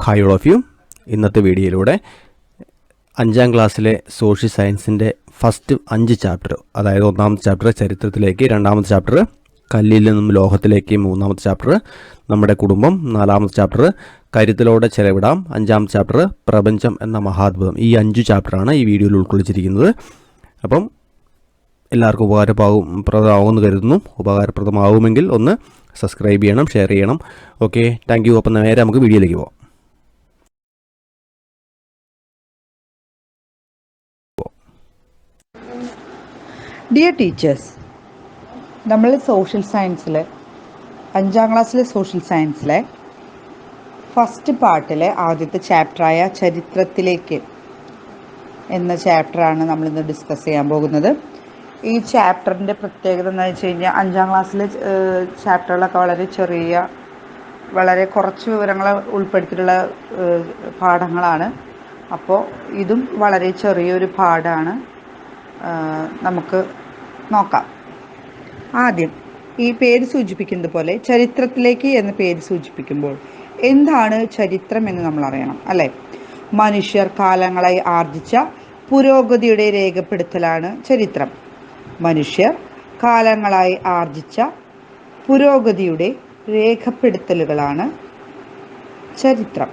Hi all of you. ഇന്നത്തെ വീഡിയോയിലൂടെ 5ാം ക്ലാസ്സിലെ സോഷ്യൽ സയൻസിൻ്റെ ഫസ്റ്റ് 5 ചാപ്റ്റർ, അതായത് 1ാമത്തെ ചാപ്റ്റർ ചരിത്രത്തിലേക്ക്, 2ാമത്തെ ചാപ്റ്റർ കല്ലിൽ നിന്നും ലോഹത്തിലേക്ക്, 3ാമത്തെ ചാപ്റ്റർ നമ്മുടെ കുടുംബം, 4ാമത്തെ ചാപ്റ്റർ കരുത്തിലൂടെ ചെലവിടാം, 5ാമത്തെ ചാപ്റ്റർ പ്രപഞ്ചം എന്ന മഹാത്ഭുതം. ഈ 5 ചാപ്റ്ററാണ് ഈ വീഡിയോയിൽ ഉൾക്കൊള്ളിച്ചിരിക്കുന്നത്. അപ്പം എല്ലാവർക്കും ഉപകാരപ്രദമാകുമെന്ന് കരുതുന്നു. ഉപകാരപ്രദമാകുമെങ്കിൽ ഒന്ന് സബ്സ്ക്രൈബ് ചെയ്യണം, ഷെയർ ചെയ്യണം. Okay, thank U. അപ്പം നേരെ നമുക്ക് വീഡിയോയിലേക്ക് പോകാം. ഡിയർ ടീച്ചേഴ്സ്, നമ്മൾ സോഷ്യൽ സയൻസിൽ 5ാം ക്ലാസ്സിലെ സോഷ്യൽ സയൻസിലെ ഫസ്റ്റ് പാർട്ടിലെ ആദ്യത്തെ ചാപ്റ്ററായ ചരിത്രത്തിലേക്ക് എന്ന ചാപ്റ്ററാണ് നമ്മളിന്ന് ഡിസ്കസ് ചെയ്യാൻ പോകുന്നത്. ഈ ചാപ്റ്ററിൻ്റെ പ്രത്യേകത എന്ന് വെച്ച് കഴിഞ്ഞാൽ 5ാം ക്ലാസ്സിലെ ചാപ്റ്ററുകളൊക്കെ വളരെ കുറച്ച് വിവരങ്ങൾ ഉൾപ്പെടുത്തിയിട്ടുള്ള പാഠങ്ങളാണ്. അപ്പോൾ ഇതും വളരെ ചെറിയൊരു പാഠമാണ്. നമുക്ക് നോക്കാം. ആദ്യം ഈ പേര് സൂചിപ്പിക്കുന്നത് പോലെ ചരിത്രത്തിലേക്ക് എന്ന പേര് സൂചിപ്പിക്കുമ്പോൾ എന്താണ് ചരിത്രം എന്ന് നമ്മൾ അറിയണം, അല്ലേ? മനുഷ്യർ കാലങ്ങളായി ആർജിച്ച പുരോഗതിയുടെ രേഖപ്പെടുത്തലാണ് ചരിത്രം. മനുഷ്യർ കാലങ്ങളായി ആർജിച്ച പുരോഗതിയുടെ രേഖപ്പെടുത്തലുകളാണ് ചരിത്രം.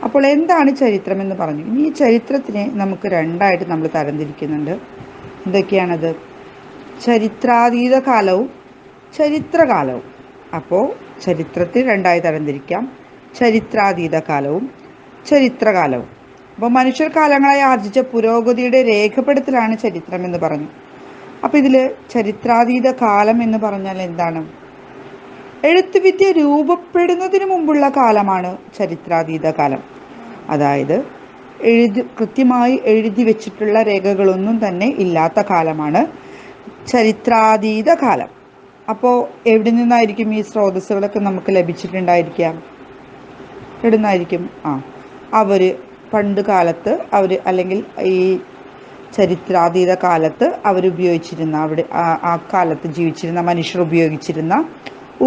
അപ്പോൾ എന്താണ് ചരിത്രം എന്ന് പറഞ്ഞു. ഇനി ഈ ചരിത്രത്തിനെ നമുക്ക് രണ്ടായിട്ട് നമ്മൾ തരംതിരിക്കുന്നുണ്ട്. എന്തൊക്കെയാണത്? ചരിത്രാതീത കാലവും ചരിത്രകാലവും. അപ്പോൾ ചരിത്രത്തിൽ രണ്ടായി തരംതിരിക്കാം: ചരിത്രാതീത കാലവും ചരിത്രകാലവും. അപ്പോൾ മനുഷ്യർ കാലങ്ങളായി ആർജിച്ച പുരോഗതിയുടെ രേഖപ്പെടുത്തലാണ് ചരിത്രം എന്ന് പറഞ്ഞു. അപ്പോൾ ഇതിൽ ചരിത്രാതീത കാലം എന്ന് പറഞ്ഞാൽ എന്താണ്? എഴുത്തുവിദ്യ രൂപപ്പെടുന്നതിന് മുമ്പുള്ള കാലമാണ് ചരിത്രാതീത കാലം. അതായത് കൃത്യമായി എഴുതി വെച്ചിട്ടുള്ള രേഖകളൊന്നും തന്നെ ഇല്ലാത്ത കാലമാണ് ചരിത്രാതീത കാലം. അപ്പോൾ എവിടെ നിന്നായിരിക്കും ഈ സ്രോതസ്സുകളൊക്കെ നമുക്ക് ലഭിച്ചിട്ടുണ്ടായിരിക്കാം? എവിടെ നിന്നായിരിക്കും? അവർ പണ്ട് കാലത്ത് അല്ലെങ്കിൽ ഈ ചരിത്രാതീത കാലത്ത് അവരുപയോഗിച്ചിരുന്ന, ആ കാലത്ത് ജീവിച്ചിരുന്ന മനുഷ്യർ ഉപയോഗിച്ചിരുന്ന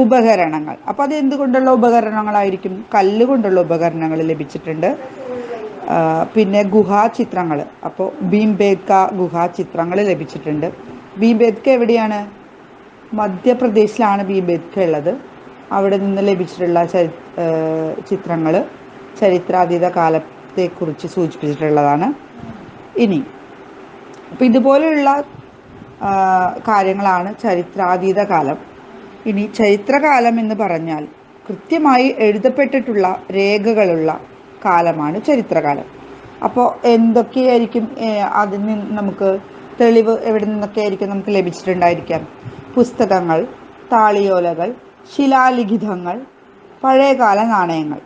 ഉപകരണങ്ങൾ. അപ്പോൾ അത് എന്തുകൊണ്ടുള്ള ഉപകരണങ്ങളായിരിക്കും? കല്ലുകൊണ്ടുള്ള ഉപകരണങ്ങൾ ലഭിച്ചിട്ടുണ്ട്. പിന്നെ ഗുഹാചിത്രങ്ങൾ, അപ്പോൾ ഭീംബേദ്ക ഗുഹാചിത്രങ്ങൾ ലഭിച്ചിട്ടുണ്ട്. ഭീംബേദ്ക എവിടെയാണ്? മധ്യപ്രദേശിലാണ് ഭീംബേദ്ക ഉള്ളത്. അവിടെ നിന്ന് ലഭിച്ചിട്ടുള്ള ചിത്രങ്ങൾ ചരിത്രാതീത കാലത്തെക്കുറിച്ച് സൂചിപ്പിച്ചിട്ടുള്ളതാണ്. ഇനി അപ്പോൾ ഇതുപോലെയുള്ള കാര്യങ്ങളാണ് ചരിത്രാതീത കാലം. ഇനി ചരിത്രകാലം എന്ന് പറഞ്ഞാൽ കൃത്യമായി എഴുതപ്പെട്ടിട്ടുള്ള രേഖകളുള്ള കാലമാണ് ചരിത്രകാലം. അപ്പോൾ എന്തൊക്കെയായിരിക്കും അതിന് നമുക്ക് തെളിവ് എവിടെ നിന്നൊക്കെ ആയിരിക്കും നമുക്ക് ലഭിച്ചിട്ടുണ്ടായിരിക്കാം? പുസ്തകങ്ങൾ, താളിയോലകൾ, ശിലാലിഖിതങ്ങൾ, പഴയകാല നാണയങ്ങൾ.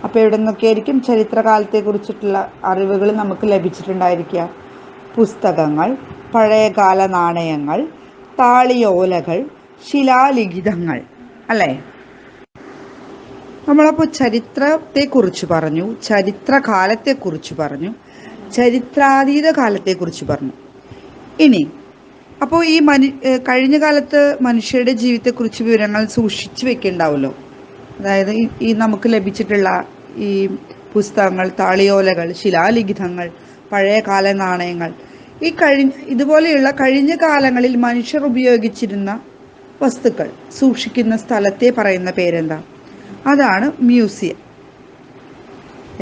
അപ്പോൾ എവിടെ നിന്നൊക്കെ ആയിരിക്കും ചരിത്രകാലത്തെക്കുറിച്ചിട്ടുള്ള അറിവുകൾ നമുക്ക് ലഭിച്ചിട്ടുണ്ടായിരിക്കുക? പുസ്തകങ്ങൾ, പഴയകാല നാണയങ്ങൾ, താളിയോലകൾ, ശിലാലിഖിതങ്ങൾ, അല്ലേ? നമ്മളപ്പോൾ ചരിത്രത്തെക്കുറിച്ച് പറഞ്ഞു, ചരിത്രകാലത്തെക്കുറിച്ച് പറഞ്ഞു, ചരിത്രാതീത കാലത്തെക്കുറിച്ച് പറഞ്ഞു. ഇനി അപ്പോൾ ഈ കഴിഞ്ഞ കാലത്ത് മനുഷ്യരുടെ ജീവിതത്തെക്കുറിച്ച് വിവരങ്ങൾ സൂക്ഷിച്ചു വെക്കുന്നുണ്ടാവുമല്ലോ. അതായത് ഈ നമുക്ക് ലഭിച്ചിട്ടുള്ള ഈ പുസ്തകങ്ങൾ, താളിയോലകൾ, ശിലാലിഖിതങ്ങൾ, പഴയകാല നാണയങ്ങൾ, ഇതുപോലെയുള്ള കഴിഞ്ഞ കാലങ്ങളിൽ മനുഷ്യർ ഉപയോഗിച്ചിരുന്ന വസ്തുക്കൾ സൂക്ഷിക്കുന്ന സ്ഥലത്തെ പറയുന്ന പേരെന്താ? അതാണ് മ്യൂസിയം.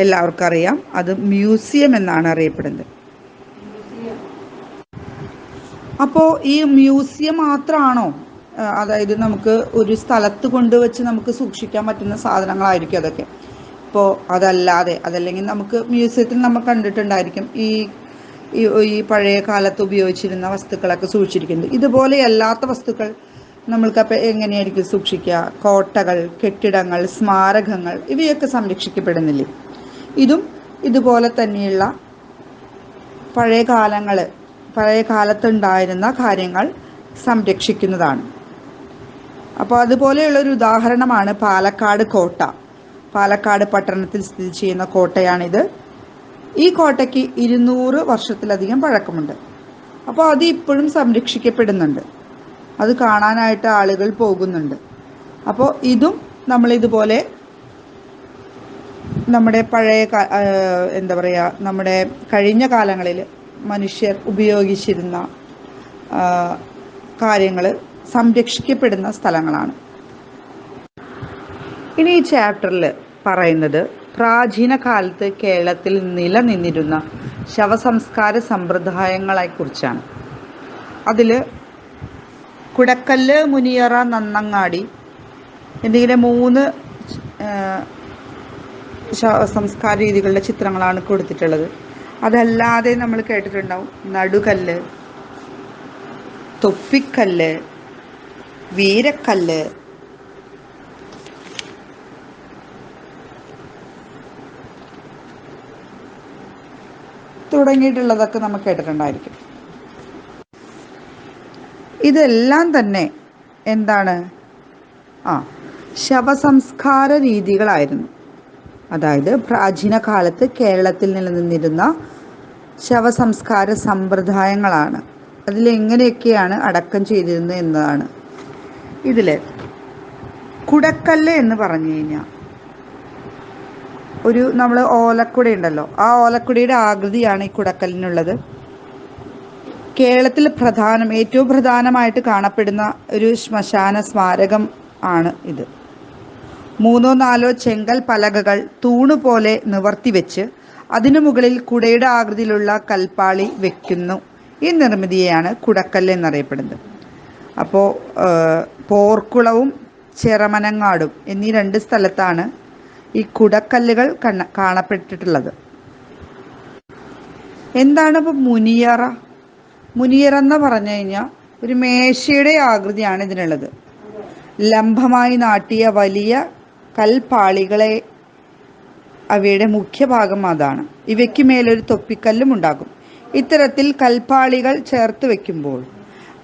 എല്ലാവർക്കും അറിയാം, അത് മ്യൂസിയം എന്നാണ് അറിയപ്പെടുന്നത്. അപ്പോൾ ഈ മ്യൂസിയം മാത്രമാണോ? അതായത് നമുക്ക് ഒരു സ്ഥലത്ത് കൊണ്ടുവച്ച് നമുക്ക് സൂക്ഷിക്കാൻ പറ്റുന്ന സാധനങ്ങളായിരിക്കും അതൊക്കെ. ഇപ്പോൾ അതല്ലെങ്കിൽ നമുക്ക് മ്യൂസിയത്തിൽ നമ്മൾ കണ്ടിട്ടുണ്ടായിരിക്കും ഈ പഴയ കാലത്ത് ഉപയോഗിച്ചിരുന്ന വസ്തുക്കളൊക്കെ സൂക്ഷിച്ചിരിക്കുന്നത്. ഇതുപോലെയല്ലാത്ത വസ്തുക്കൾ നമ്മൾക്കപ്പോൾ എങ്ങനെയായിരിക്കും സൂക്ഷിക്കുക? കോട്ടകൾ, കെട്ടിടങ്ങൾ, സ്മാരകങ്ങൾ, ഇവയൊക്കെ സംരക്ഷിക്കപ്പെടുന്നില്ലേ? ഇതും ഇതുപോലെ തന്നെയുള്ള പഴയ കാലത്തുണ്ടായിരുന്ന കാര്യങ്ങൾ സംരക്ഷിക്കുന്നതാണ്. അപ്പോൾ അതുപോലെയുള്ളൊരു ഉദാഹരണമാണ് പാലക്കാട് കോട്ട. പാലക്കാട് പട്ടണത്തിൽ സ്ഥിതി ചെയ്യുന്ന കോട്ടയാണിത്. ഈ കോട്ടയ്ക്ക് 200 വർഷത്തിലധികം പഴക്കമുണ്ട്. അപ്പോൾ അത് ഇപ്പോഴും സംരക്ഷിക്കപ്പെടുന്നുണ്ട്. അത് കാണാനായിട്ട് ആളുകൾ പോകുന്നുണ്ട്. അപ്പോൾ ഇതും നമ്മളിതുപോലെ നമ്മുടെ പഴയ എന്താ പറയുക, നമ്മുടെ കഴിഞ്ഞ കാലങ്ങളിൽ മനുഷ്യർ ഉപയോഗിച്ചിരുന്ന കാര്യങ്ങൾ സംരക്ഷിക്കപ്പെടുന്ന സ്ഥലങ്ങളാണ്. ഇനി ഈ ചാപ്റ്ററിൽ പറയുന്നത് പ്രാചീന കാലത്ത് കേരളത്തിൽ നിലനിന്നിരുന്ന ശവസംസ്കാര സമ്പ്രദായങ്ങളെക്കുറിച്ചാണ്. അതിൽ കുടക്കല്ല്, മുനിയറ, നന്നങ്ങാടി എന്നിങ്ങനെ 3 ശവസംസ്കാര രീതികളുടെ ചിത്രങ്ങളാണ് കൊടുത്തിട്ടുള്ളത്. അതല്ലാതെ നമ്മൾ കേട്ടിട്ടുണ്ടാവും നടുകല്ല്, തൊപ്പിക്കല്ല്, വീരക്കല്ല്, തുടങ്ങിയിട്ടുള്ളതൊക്കെ നമ്മൾ കേട്ടിട്ടുണ്ടായിരിക്കും. ഇതെല്ലാം തന്നെ എന്താണ്? ശവസംസ്കാര രീതികളായിരുന്നു. അതായത് പ്രാചീന കാലത്ത് കേരളത്തിൽ നിലനിന്നിരുന്ന ശവസംസ്കാര സമ്പ്രദായങ്ങളാണ്. അതിലെങ്ങനെയൊക്കെയാണ് അടക്കം ചെയ്തിരുന്നത് എന്നതാണ്. ഇതിൽ കുടക്കല്ല് എന്ന് പറഞ്ഞു കഴിഞ്ഞാൽ നമ്മൾ ഓലക്കുട ഉണ്ടല്ലോ, ആ ഓലക്കുടയുടെ ആകൃതിയാണ് ഈ കുടക്കല്ലിനുള്ളത്. കേരളത്തിൽ ഏറ്റവും പ്രധാനമായിട്ട് കാണപ്പെടുന്ന ഒരു ശ്മശാന സ്മാരകം ആണ് ഇത്. 3-4 ചെങ്കൽ പലകകൾ തൂണുപോലെ നിവർത്തി വെച്ച് അതിനു മുകളിൽ കുടയുടെ ആകൃതിയിലുള്ള കൽപ്പാളി വെക്കുന്നു. ഈ നിർമ്മിതിയെയാണ് കുടക്കല്ല് എന്നറിയപ്പെടുന്നത്. അപ്പോൾ പോർക്കുളവും ചെറമനങ്ങാടും എന്നീ 2 സ്ഥലത്താണ് ഈ കുടക്കല്ലുകൾ കാണപ്പെട്ടിട്ടുള്ളത്. എന്താണ് ഇപ്പോൾ മുനിയറ? മുനിയറ എന്ന് പറഞ്ഞു കഴിഞ്ഞാൽ ഒരു മേശയുടെ ആകൃതിയാണ് ഇതിനുള്ളത്. ലംബമായി നാട്ടിയ വലിയ കൽപ്പാളികളെ അവയുടെ മുഖ്യഭാഗം അതാണ്. ഇവയ്ക്ക് മേലൊരു തൊപ്പിക്കല്ലും ഉണ്ടാകും. ഇത്തരത്തിൽ കൽപ്പാളികൾ ചേർത്ത് വയ്ക്കുമ്പോൾ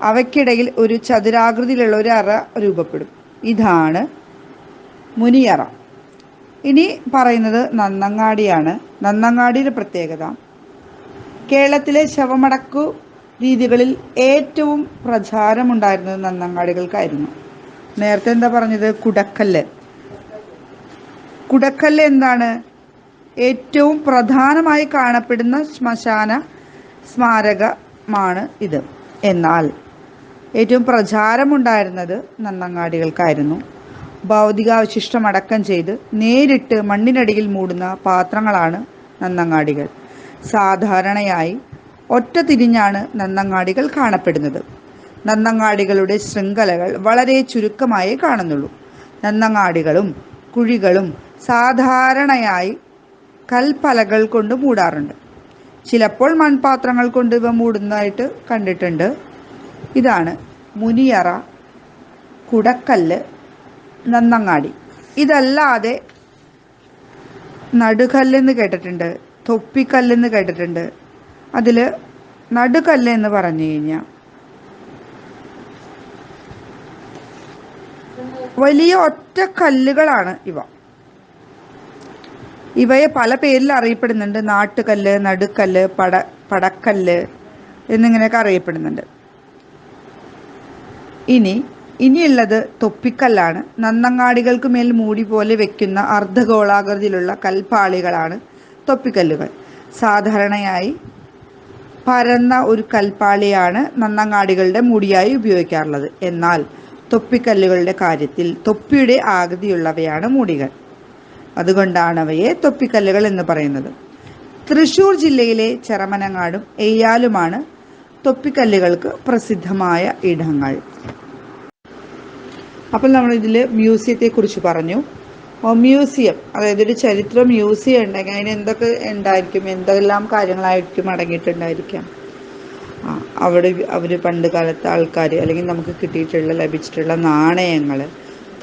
അവയ്ക്കിടയിൽ ഒരു ചതുരാകൃതിയിലുള്ള ഒരു അറ രൂപപ്പെടും. ഇതാണ് മുനിയറ. ഇനി പറയുന്നത് നന്നങ്ങാടിയാണ്. നന്നങ്ങാടിയുടെ പ്രത്യേകത കേരളത്തിലെ ശവമടക്കു രീതികളിൽ ഏറ്റവും പ്രചാരമുണ്ടായിരുന്നത് നന്നങ്ങാടികൾക്കായിരുന്നു. നേരത്തെ എന്താ പറഞ്ഞത്? കുടക്കല്ല്. കുടക്കല്ല് എന്താണ്? ഏറ്റവും പ്രധാനമായി കാണപ്പെടുന്ന ശ്മശാന സ്മാരകമാണ് ഇത്. എന്നാൽ ഏറ്റവും പ്രചാരമുണ്ടായിരുന്നത് നന്നങ്ങാടികൾക്കായിരുന്നു. ഭൗതികാവശിഷ്ടം അടക്കം ചെയ്ത് നേരിട്ട് മണ്ണിനടിയിൽ മൂടുന്ന പാത്രങ്ങളാണ് നന്നങ്ങാടികൾ. സാധാരണയായി ഒറ്റ തിരിഞ്ഞാണ് നന്നങ്ങാടികൾ കാണപ്പെടുന്നത്. നന്നങ്ങാടികളുടെ ശൃംഖലകൾ വളരെ ചുരുക്കമായേ കാണുന്നുള്ളൂ. നന്നങ്ങാടികളും കുഴികളും സാധാരണയായി കൽപ്പലകൾ കൊണ്ട് മൂടാറുണ്ട്. ചിലപ്പോൾ മൺപാത്രങ്ങൾ കൊണ്ട് ഇവ മൂടുന്നതായിട്ട് കണ്ടിട്ടുണ്ട്. ഇതാണ് മുനിയറ, കുടക്കല്ല്, നന്നങ്ങാടി. ഇതല്ലാതെ നടുകല്ലെന്ന് കേട്ടിട്ടുണ്ട്, തൊപ്പിക്കല്ലെന്ന് കേട്ടിട്ടുണ്ട്. അതിൽ നടുകല്ല് എന്ന് പറഞ്ഞു കഴിഞ്ഞാൽ വലിയ ഒറ്റ കല്ലുകളാണ് ഇവ. ഇവയെ പല പേരിൽ അറിയപ്പെടുന്നുണ്ട്. നാട്ടുകല്ല്, നടുക്കല്ല്, പടക്കല്ല് എന്നിങ്ങനെയൊക്കെ അറിയപ്പെടുന്നുണ്ട്. ഇനിയുള്ളത് തൊപ്പിക്കല്ലാണ്. നന്നങ്ങാടികൾക്ക് മേൽ മൂടി പോലെ വെക്കുന്ന അർദ്ധഗോളാകൃതിയിലുള്ള കൽപ്പാളികളാണ് തൊപ്പിക്കല്ലുകൾ. സാധാരണയായി പരന്ന ഒരു കൽപ്പാളിയാണ് നന്നങ്ങാടികളുടെ മൂടിയായി ഉപയോഗിക്കാറുള്ളത്. എന്നാൽ തൊപ്പിക്കല്ലുകളുടെ കാര്യത്തിൽ തൊപ്പിയുടെ ആകൃതിയുള്ളവയാണ് മൂടികൾ. അതുകൊണ്ടാണ് അവയെ തൊപ്പിക്കല്ലുകൾ എന്ന് പറയുന്നത്. തൃശ്ശൂർ ജില്ലയിലെ ചെറമനങ്ങാടും എയ്യാലുമാണ് തൊപ്പിക്കല്ലുകൾക്ക് പ്രസിദ്ധമായ ഇടങ്ങൾ. അപ്പോൾ നമ്മളിതിൽ മ്യൂസിയത്തെക്കുറിച്ച് പറഞ്ഞു. മ്യൂസിയം, അതായത് ഒരു ചരിത്ര മ്യൂസിയം ഉണ്ടെങ്കിൽ അതിന് എന്തൊക്കെ ഉണ്ടായിരിക്കും, എന്തെല്ലാം കാര്യങ്ങളായിരിക്കും അടങ്ങിയിട്ടുണ്ടായിരിക്കാം. അവിടെ അവർ പണ്ട് കാലത്തെ ആൾക്കാർ അല്ലെങ്കിൽ നമുക്ക് ലഭിച്ചിട്ടുള്ള നാണയങ്ങൾ,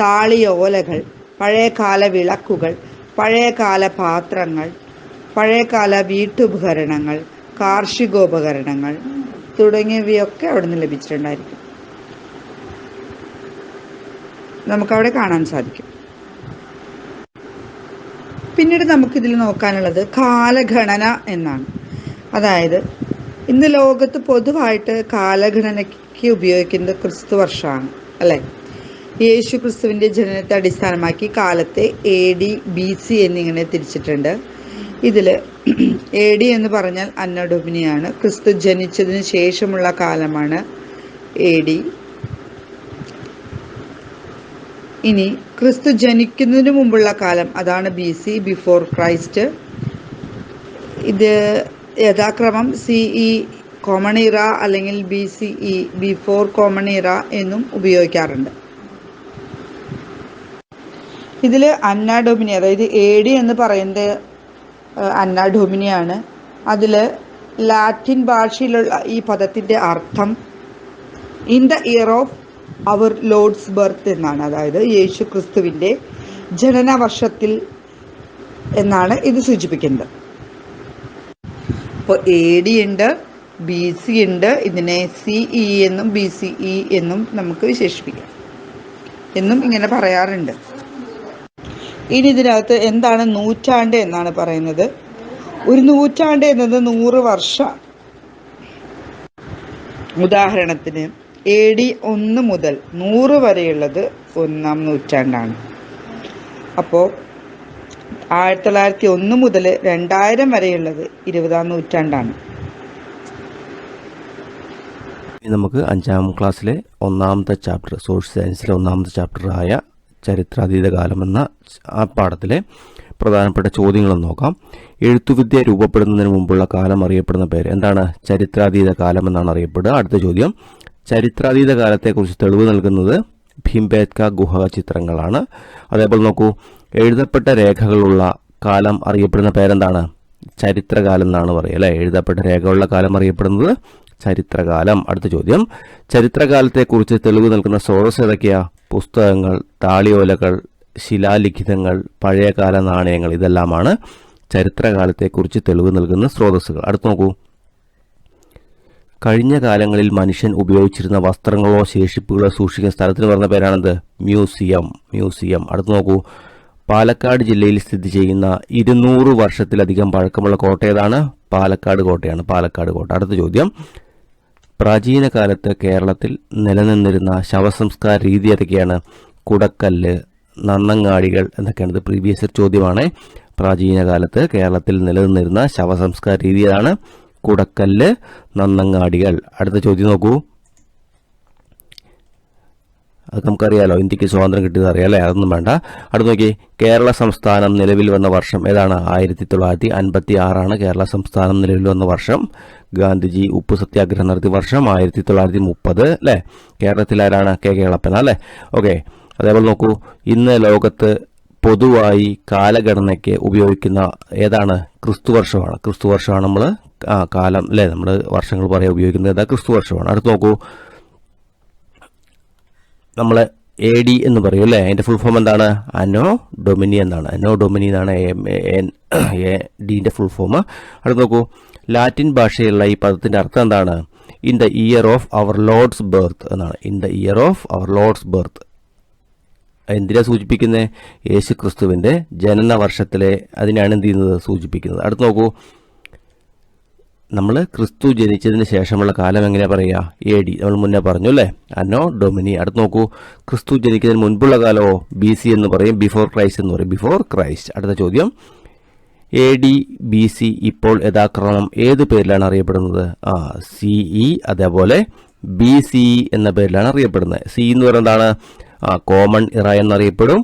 താളിയോലകൾ, പഴയകാല വിളക്കുകൾ, പഴയകാല പാത്രങ്ങൾ, പഴയകാല വീട്ടുപകരണങ്ങൾ, കാർഷികോപകരണങ്ങൾ തുടങ്ങിയവയൊക്കെ അവിടെ നിന്ന് ലഭിച്ചിട്ടുണ്ടായിരിക്കും. നമുക്കവിടെ കാണാൻ സാധിക്കും. പിന്നീട് നമുക്കിതിൽ നോക്കാനുള്ളത് കാലഗണന എന്നാണ്. അതായത് ഇന്ന് ലോകത്ത് പൊതുവായിട്ട് കാലഗണനയ്ക്ക് ഉപയോഗിക്കുന്നത് ക്രിസ്തു വർഷമാണ്, അല്ലേ? യേശു ക്രിസ്തുവിൻ്റെ ജനനത്തെ അടിസ്ഥാനമാക്കി കാലത്തെ AD BC എന്നിങ്ങനെ തിരിച്ചിട്ടുണ്ട്. ഇതിൽ AD എന്ന് പറഞ്ഞാൽ അന്നോ ഡൊമിനിയാണ്. ക്രിസ്തു ജനിച്ചതിന് ശേഷമുള്ള കാലമാണ് AD. ഇനി ക്രിസ്തു ജനിക്കുന്നതിന് മുമ്പുള്ള കാലം, അതാണ് BC, ബിഫോർ ക്രൈസ്റ്റ്. ഇത് യഥാക്രമം CE കോമൺ ഇറ അല്ലെങ്കിൽ BCE ബിഫോർ കോമൺ ഇറ എന്നും ഉപയോഗിക്കാറുണ്ട്. ഇതിൽ അന്നാ ഡൊമിനി, അതായത് AD എന്ന് പറയുന്നത് അന്നാ ഡൊമിനിയാണ്. അതിൽ ലാറ്റിൻ ഭാഷയിലുള്ള ഈ പദത്തിൻ്റെ അർത്ഥം in the year of our Lord's birth എന്നാണ്. അതായത് യേശു ക്രിസ്തുവിൻ്റെ ജനന വർഷത്തിൽ എന്നാണ് ഇത് സൂചിപ്പിക്കുന്നത്. അപ്പോൾ AD ഉണ്ട്, BC ഉണ്ട്. ഇതിനെ CE എന്നും BCE എന്നും നമുക്ക് വിശേഷിപ്പിക്കാം, എന്നും ഇങ്ങനെ പറയാറുണ്ട്. ഇനി ഇതിനകത്ത് എന്താണ് നൂറ്റാണ്ട് എന്നാണ് പറയുന്നത്. ഒരു നൂറ്റാണ്ട് എന്നത് 100 വർഷം. ഉദാഹരണത്തിന് AD 1 മുതൽ 100 വരെയുള്ളത് 1-ാം നൂറ്റാണ്ടാണ്. അപ്പോൾ 1901 മുതൽ 2000 വരെയുള്ളത് 20-ാം നൂറ്റാണ്ടാണ്. നമുക്ക് 5ാം ക്ലാസ്സിലെ 1ാമത്തെ ചാപ്റ്റർ, സോഷ്യൽ സയൻസിലെ 1ാമത്തെ ചാപ്റ്ററായ ചരിത്രാതീത കാലം എന്ന ആ പാഠത്തിലെ പ്രധാനപ്പെട്ട ചോദ്യങ്ങളൊന്ന് നോക്കാം. എഴുത്തുവിദ്യ രൂപപ്പെടുന്നതിന് മുമ്പുള്ള കാലം അറിയപ്പെടുന്ന പേര് എന്താണ്? ചരിത്രാതീത കാലം എന്നാണ് അറിയപ്പെടുക. അടുത്ത ചോദ്യം, ചരിത്രാതീത കാലത്തെക്കുറിച്ച് തെളിവ് നൽകുന്നത് ഭീംബേത്ക ഗുഹ ചിത്രങ്ങളാണ്. അതേപോലെ നോക്കൂ, എഴുതപ്പെട്ട രേഖകളുള്ള കാലം അറിയപ്പെടുന്ന പേരെന്താണ്? ചരിത്രകാലം എന്നാണ് പറയുക അല്ലേ. എഴുതപ്പെട്ട രേഖകളുള്ള കാലം അറിയപ്പെടുന്നത് ചരിത്രകാലം. അടുത്ത ചോദ്യം, ചരിത്രകാലത്തെക്കുറിച്ച് തെളിവ് നൽകുന്ന സ്രോതസ് ഏതൊക്കെയാ? പുസ്തകങ്ങൾ, താളിയോലകൾ, ശിലാലിഖിതങ്ങൾ, പഴയകാല നാണയങ്ങൾ, ഇതെല്ലാമാണ് ചരിത്രകാലത്തെക്കുറിച്ച് തെളിവ് നൽകുന്ന സ്രോതസ്സുകൾ. അടുത്ത് നോക്കൂ, കഴിഞ്ഞ കാലങ്ങളിൽ മനുഷ്യൻ ഉപയോഗിച്ചിരുന്ന വസ്ത്രങ്ങളോ ശേഷിപ്പുകളോ സൂക്ഷിക്കുന്ന സ്ഥലത്തിന് പറഞ്ഞ പേരാണെന്ത്? മ്യൂസിയം. അടുത്ത് നോക്കൂ, പാലക്കാട് ജില്ലയിൽ സ്ഥിതി ചെയ്യുന്ന 200 വർഷത്തിലധികം പഴക്കമുള്ള കോട്ട ഏതാണ്? പാലക്കാട് കോട്ടയാണ്, പാലക്കാട് കോട്ട. അടുത്ത ചോദ്യം, പ്രാചീന കാലത്ത് കേരളത്തിൽ നിലനിന്നിരുന്ന ശവസംസ്കാര രീതി ഏതൊക്കെയാണ്? കുടക്കല്ല്, നന്നങ്ങാടികൾ എന്നൊക്കെയാണ്. ഇത് പ്രീവിയസ് ചോദ്യമാണ്. പ്രാചീന കാലത്ത് കേരളത്തിൽ നിലനിന്നിരുന്ന ശവസംസ്കാര രീതി ഏതാണ്? കുടക്കല്ല്, നന്നങ്ങാടികൾ. അടുത്ത ചോദ്യം നോക്കൂ, അത് നമുക്കറിയാലോ, ഇന്ത്യക്ക് സ്വാതന്ത്ര്യം കിട്ടിയത് അറിയാം അല്ലേ, അതൊന്നും വേണ്ട. അടുത്ത് നോക്കി, കേരള സംസ്ഥാനം നിലവിൽ വന്ന വർഷം ഏതാണ്? 1956 കേരള സംസ്ഥാനം നിലവിൽ വന്ന വർഷം. ഗാന്ധിജി ഉപ്പ് സത്യാഗ്രഹം നടത്തിയ വർഷം 1930 അല്ലേ. കേരളത്തിലാരാണ്? കേളപ്പൻ അല്ലേ. ഓക്കെ. അതേപോലെ നോക്കൂ, ഇന്ന് ലോകത്ത് പൊതുവായി കാലഗണനയ്ക്ക് ഉപയോഗിക്കുന്ന ഏതാണ്? ക്രിസ്തുവർഷമാണ്. ക്രിസ്തുവർഷമാണ് നമ്മൾ കാലം അല്ലേ, നമ്മൾ വർഷങ്ങൾ പറയാൻ ഉപയോഗിക്കുന്നത് ഏതാ? ക്രിസ്തുവർഷമാണ്. അടുത്ത് നോക്കൂ, നമ്മൾ AD എന്ന് പറയും അല്ലേ, അതിൻ്റെ ഫുൾ ഫോം എന്താണ്? അന്നോ ഡൊമിനി എന്നാണ്. അന്നോ ഡൊമിനി എന്നാണ് ADൻ്റെ ഫുൾ ഫോം. അടുത്ത് നോക്കൂ, ലാറ്റിൻ ഭാഷയിലുള്ള ഈ പദത്തിൻ്റെ അർത്ഥം എന്താണ്? In the year of our Lord's birth എന്നാണ്. In the year of our Lord's birth എന്തിനാണ് സൂചിപ്പിക്കുന്നത്? യേശു ക്രിസ്തുവിൻ്റെ ജനന വർഷത്തിലെ അതിനാണ് എന്ത് ചെയ്യുന്നത്? സൂചിപ്പിക്കുന്നത്. അടുത്ത് നോക്കൂ, നമ്മൾ ക്രിസ്തു ജനിച്ചതിന് ശേഷമുള്ള കാലം എങ്ങനെയാണ് പറയുക? AD. നമ്മൾ മുന്നേ പറഞ്ഞു അല്ലേ, അന്നോ ഡൊമിനി. അടുത്ത് നോക്കൂ, ക്രിസ്തു ജനിക്കുന്നതിന് മുൻപുള്ള കാലമോ? BC എന്ന് പറയും, ബിഫോർ ക്രൈസ്റ്റ് എന്ന് പറയും, ബിഫോർ ക്രൈസ്റ്റ്. അടുത്ത ചോദ്യം, AD BC ഇപ്പോൾ യഥാക്രമം ഏത് പേരിലാണ് അറിയപ്പെടുന്നത്? CE അതേപോലെ BCE എന്ന പേരിലാണ് അറിയപ്പെടുന്നത്. CE എന്ന് പറയുന്നത് എന്താണ്? കോമൺ ഇറ എന്നറിയപ്പെടും.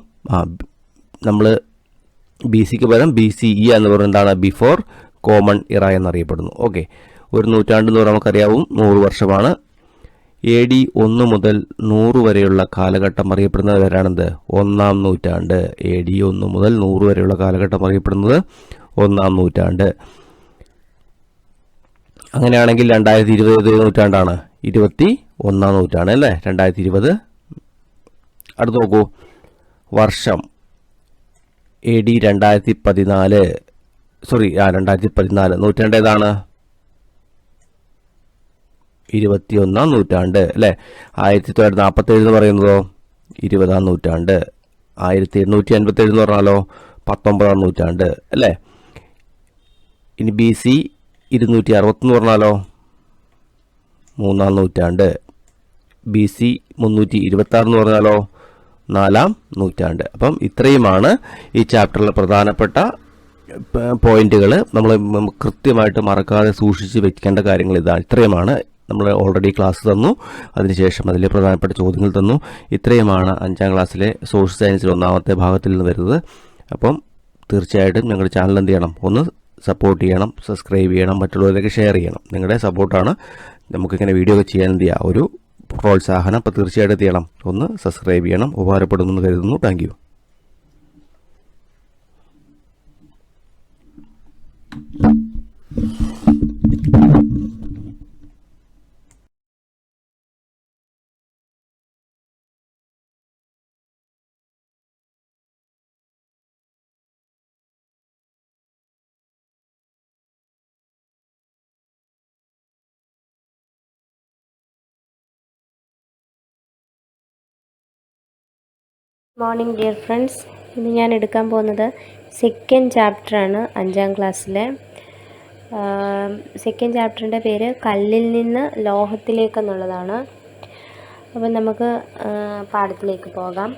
നമ്മൾ BCക്ക് പകരം BCE എന്ന് പറയുന്നത് എന്താണ്? ബിഫോർ കോമൺ ഇറ എന്നറിയപ്പെടുന്നു. ഓക്കെ. ഒരു നൂറ്റാണ്ട് എന്ന് പറയുമ്പോൾ നമുക്കറിയാവും 100 വർഷമാണ്. AD 1 മുതൽ 100 വരെയുള്ള കാലഘട്ടം അറിയപ്പെടുന്നത് പേരാണെന്ത്? 1-ാം നൂറ്റാണ്ട്. AD 1 മുതൽ 100 വരെയുള്ള കാലഘട്ടം അറിയപ്പെടുന്നത് 1-ാം നൂറ്റാണ്ട്. അങ്ങനെയാണെങ്കിൽ 2020 നൂറ്റാണ്ടാണ്? 21-ാം നൂറ്റാണ്ട് അല്ലേ, 2020. അടുത്ത് നോക്കൂ, വർഷം AD 2014 നൂറ്റാണ്ട് ഏതാണ്? 21-ാം നൂറ്റാണ്ട് അല്ലേ. 1947 എന്ന് പറയുന്നതോ 20-ാം നൂറ്റാണ്ട്. 1857 എന്ന് പറഞ്ഞാലോ 19-ാം നൂറ്റാണ്ട് അല്ലേ. ഇനി BC 260 എന്ന് പറഞ്ഞാലോ 3-ാം നൂറ്റാണ്ട്. BC 326 എന്ന് പറഞ്ഞാലോ 4-ാം നൂറ്റാണ്ട്. അപ്പം ഇത്രയുമാണ് ഈ ചാപ്റ്ററിലെ പ്രധാനപ്പെട്ട പോയിന്റുകൾ. നമ്മൾ കൃത്യമായിട്ട് മറക്കാതെ സൂക്ഷിച്ച് വെക്കേണ്ട കാര്യങ്ങൾ ഇതാണ്. ഇത്രയുമാണ്. നമ്മൾ ഓൾറെഡി ക്ലാസ് തന്നു, അതിനുശേഷം അതിലെ പ്രധാനപ്പെട്ട ചോദ്യങ്ങൾ തന്നു. ഇത്രയുമാണ് 5ാം ക്ലാസ്സിലെ സോഷ്യൽ സയൻസിലെ 1ാമത്തെ ഭാഗത്തിൽ നിന്ന് വരുന്നത്. അപ്പം തീർച്ചയായിട്ടും ഞങ്ങളുടെ ചാനൽ എന്ത് ചെയ്യണം, ഒന്ന് സപ്പോർട്ട് ചെയ്യണം, സബ്സ്ക്രൈബ് ചെയ്യണം, മറ്റുള്ളവരിലേക്ക് ഷെയർ ചെയ്യണം. നിങ്ങളുടെ സപ്പോർട്ടാണ് നമുക്കിങ്ങനെ വീഡിയോ ഒക്കെ ചെയ്യാൻ എന്ത് ചെയ്യുക, ഒരു പ്രോത്സാഹനം. അപ്പോൾ തീർച്ചയായിട്ടും ചെയ്യണം, ഒന്ന് സബ്സ്ക്രൈബ് ചെയ്യണം. ഉപകാരപ്പെടുമെന്ന് കരുതുന്നു. Thank you. Morning dear friends, ഇന്ന് ഞാൻ എടുക്കാൻ പോകുന്നത് സെക്കൻഡ് ചാപ്റ്ററാണ് 5ാം ക്ലാസ്സിലെ. സെക്കൻഡ് ചാപ്റ്ററിൻ്റെ പേര് കല്ലിൽ നിന്ന് ലോഹത്തിലേക്ക് എന്നുള്ളതാണ്. അപ്പം നമുക്ക് പാഠത്തിലേക്ക് പോകാം.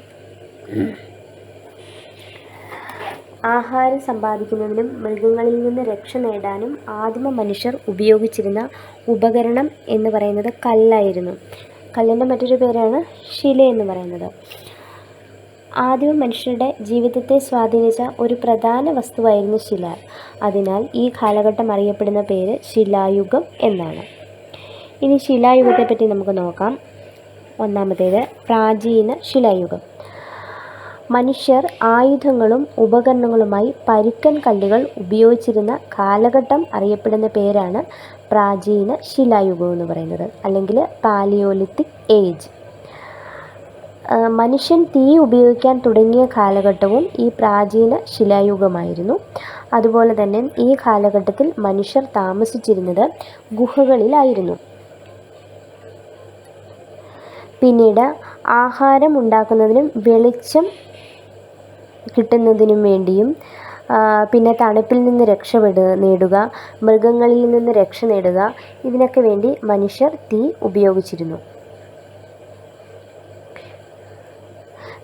ആഹാരം സമ്പാദിക്കുന്നതിനും മൃഗങ്ങളിൽ നിന്ന് രക്ഷ നേടാനും ആദിമ മനുഷ്യർ ഉപയോഗിച്ചിരുന്ന ഉപകരണം എന്ന് പറയുന്നത് കല്ലായിരുന്നു. കല്ലിൻ്റെ മറ്റൊരു പേരാണ് ശില എന്ന് പറയുന്നത്. ആദിമ മനുഷ്യരുടെ ജീവിതത്തെ സ്വാധീനിച്ച ഒരു പ്രധാന വസ്തുവായിരുന്നു ശില. അതിനാൽ ഈ കാലഘട്ടം അറിയപ്പെടുന്ന പേര് ശിലായുഗം എന്നാണ്. ഇനി ശിലായുഗത്തെപ്പറ്റി നമുക്ക് നോക്കാം. ഒന്നാമത്തേത് പ്രാചീന ശിലായുഗം. മനുഷ്യർ ആയുധങ്ങളും ഉപകരണങ്ങളുമായി പരുക്കൻ കല്ലുകൾ ഉപയോഗിച്ചിരുന്ന കാലഘട്ടം അറിയപ്പെടുന്ന പേരാണ് പ്രാചീന ശിലായുഗം എന്ന് പറയുന്നത്, അല്ലെങ്കിൽ പാലിയോലിത്തിക് ഏജ്. മനുഷ്യൻ തീ ഉപയോഗിക്കാൻ തുടങ്ങിയ കാലഘട്ടവും ഈ പ്രാചീന ശിലായുഗമായിരുന്നു. അതുപോലെ തന്നെ ഈ കാലഘട്ടത്തിൽ മനുഷ്യർ താമസിച്ചിരുന്നത് ഗുഹകളിലായിരുന്നു. പിന്നീട് ആഹാരം ഉണ്ടാക്കുന്നതിനും വെളിച്ചം കിട്ടുന്നതിനും വേണ്ടിയും പിന്നെ തണുപ്പിൽ നിന്ന് നേടുക, മൃഗങ്ങളിൽ നിന്ന് രക്ഷ നേടുക, ഇതിനൊക്കെ വേണ്ടി മനുഷ്യർ തീ ഉപയോഗിച്ചിരുന്നു.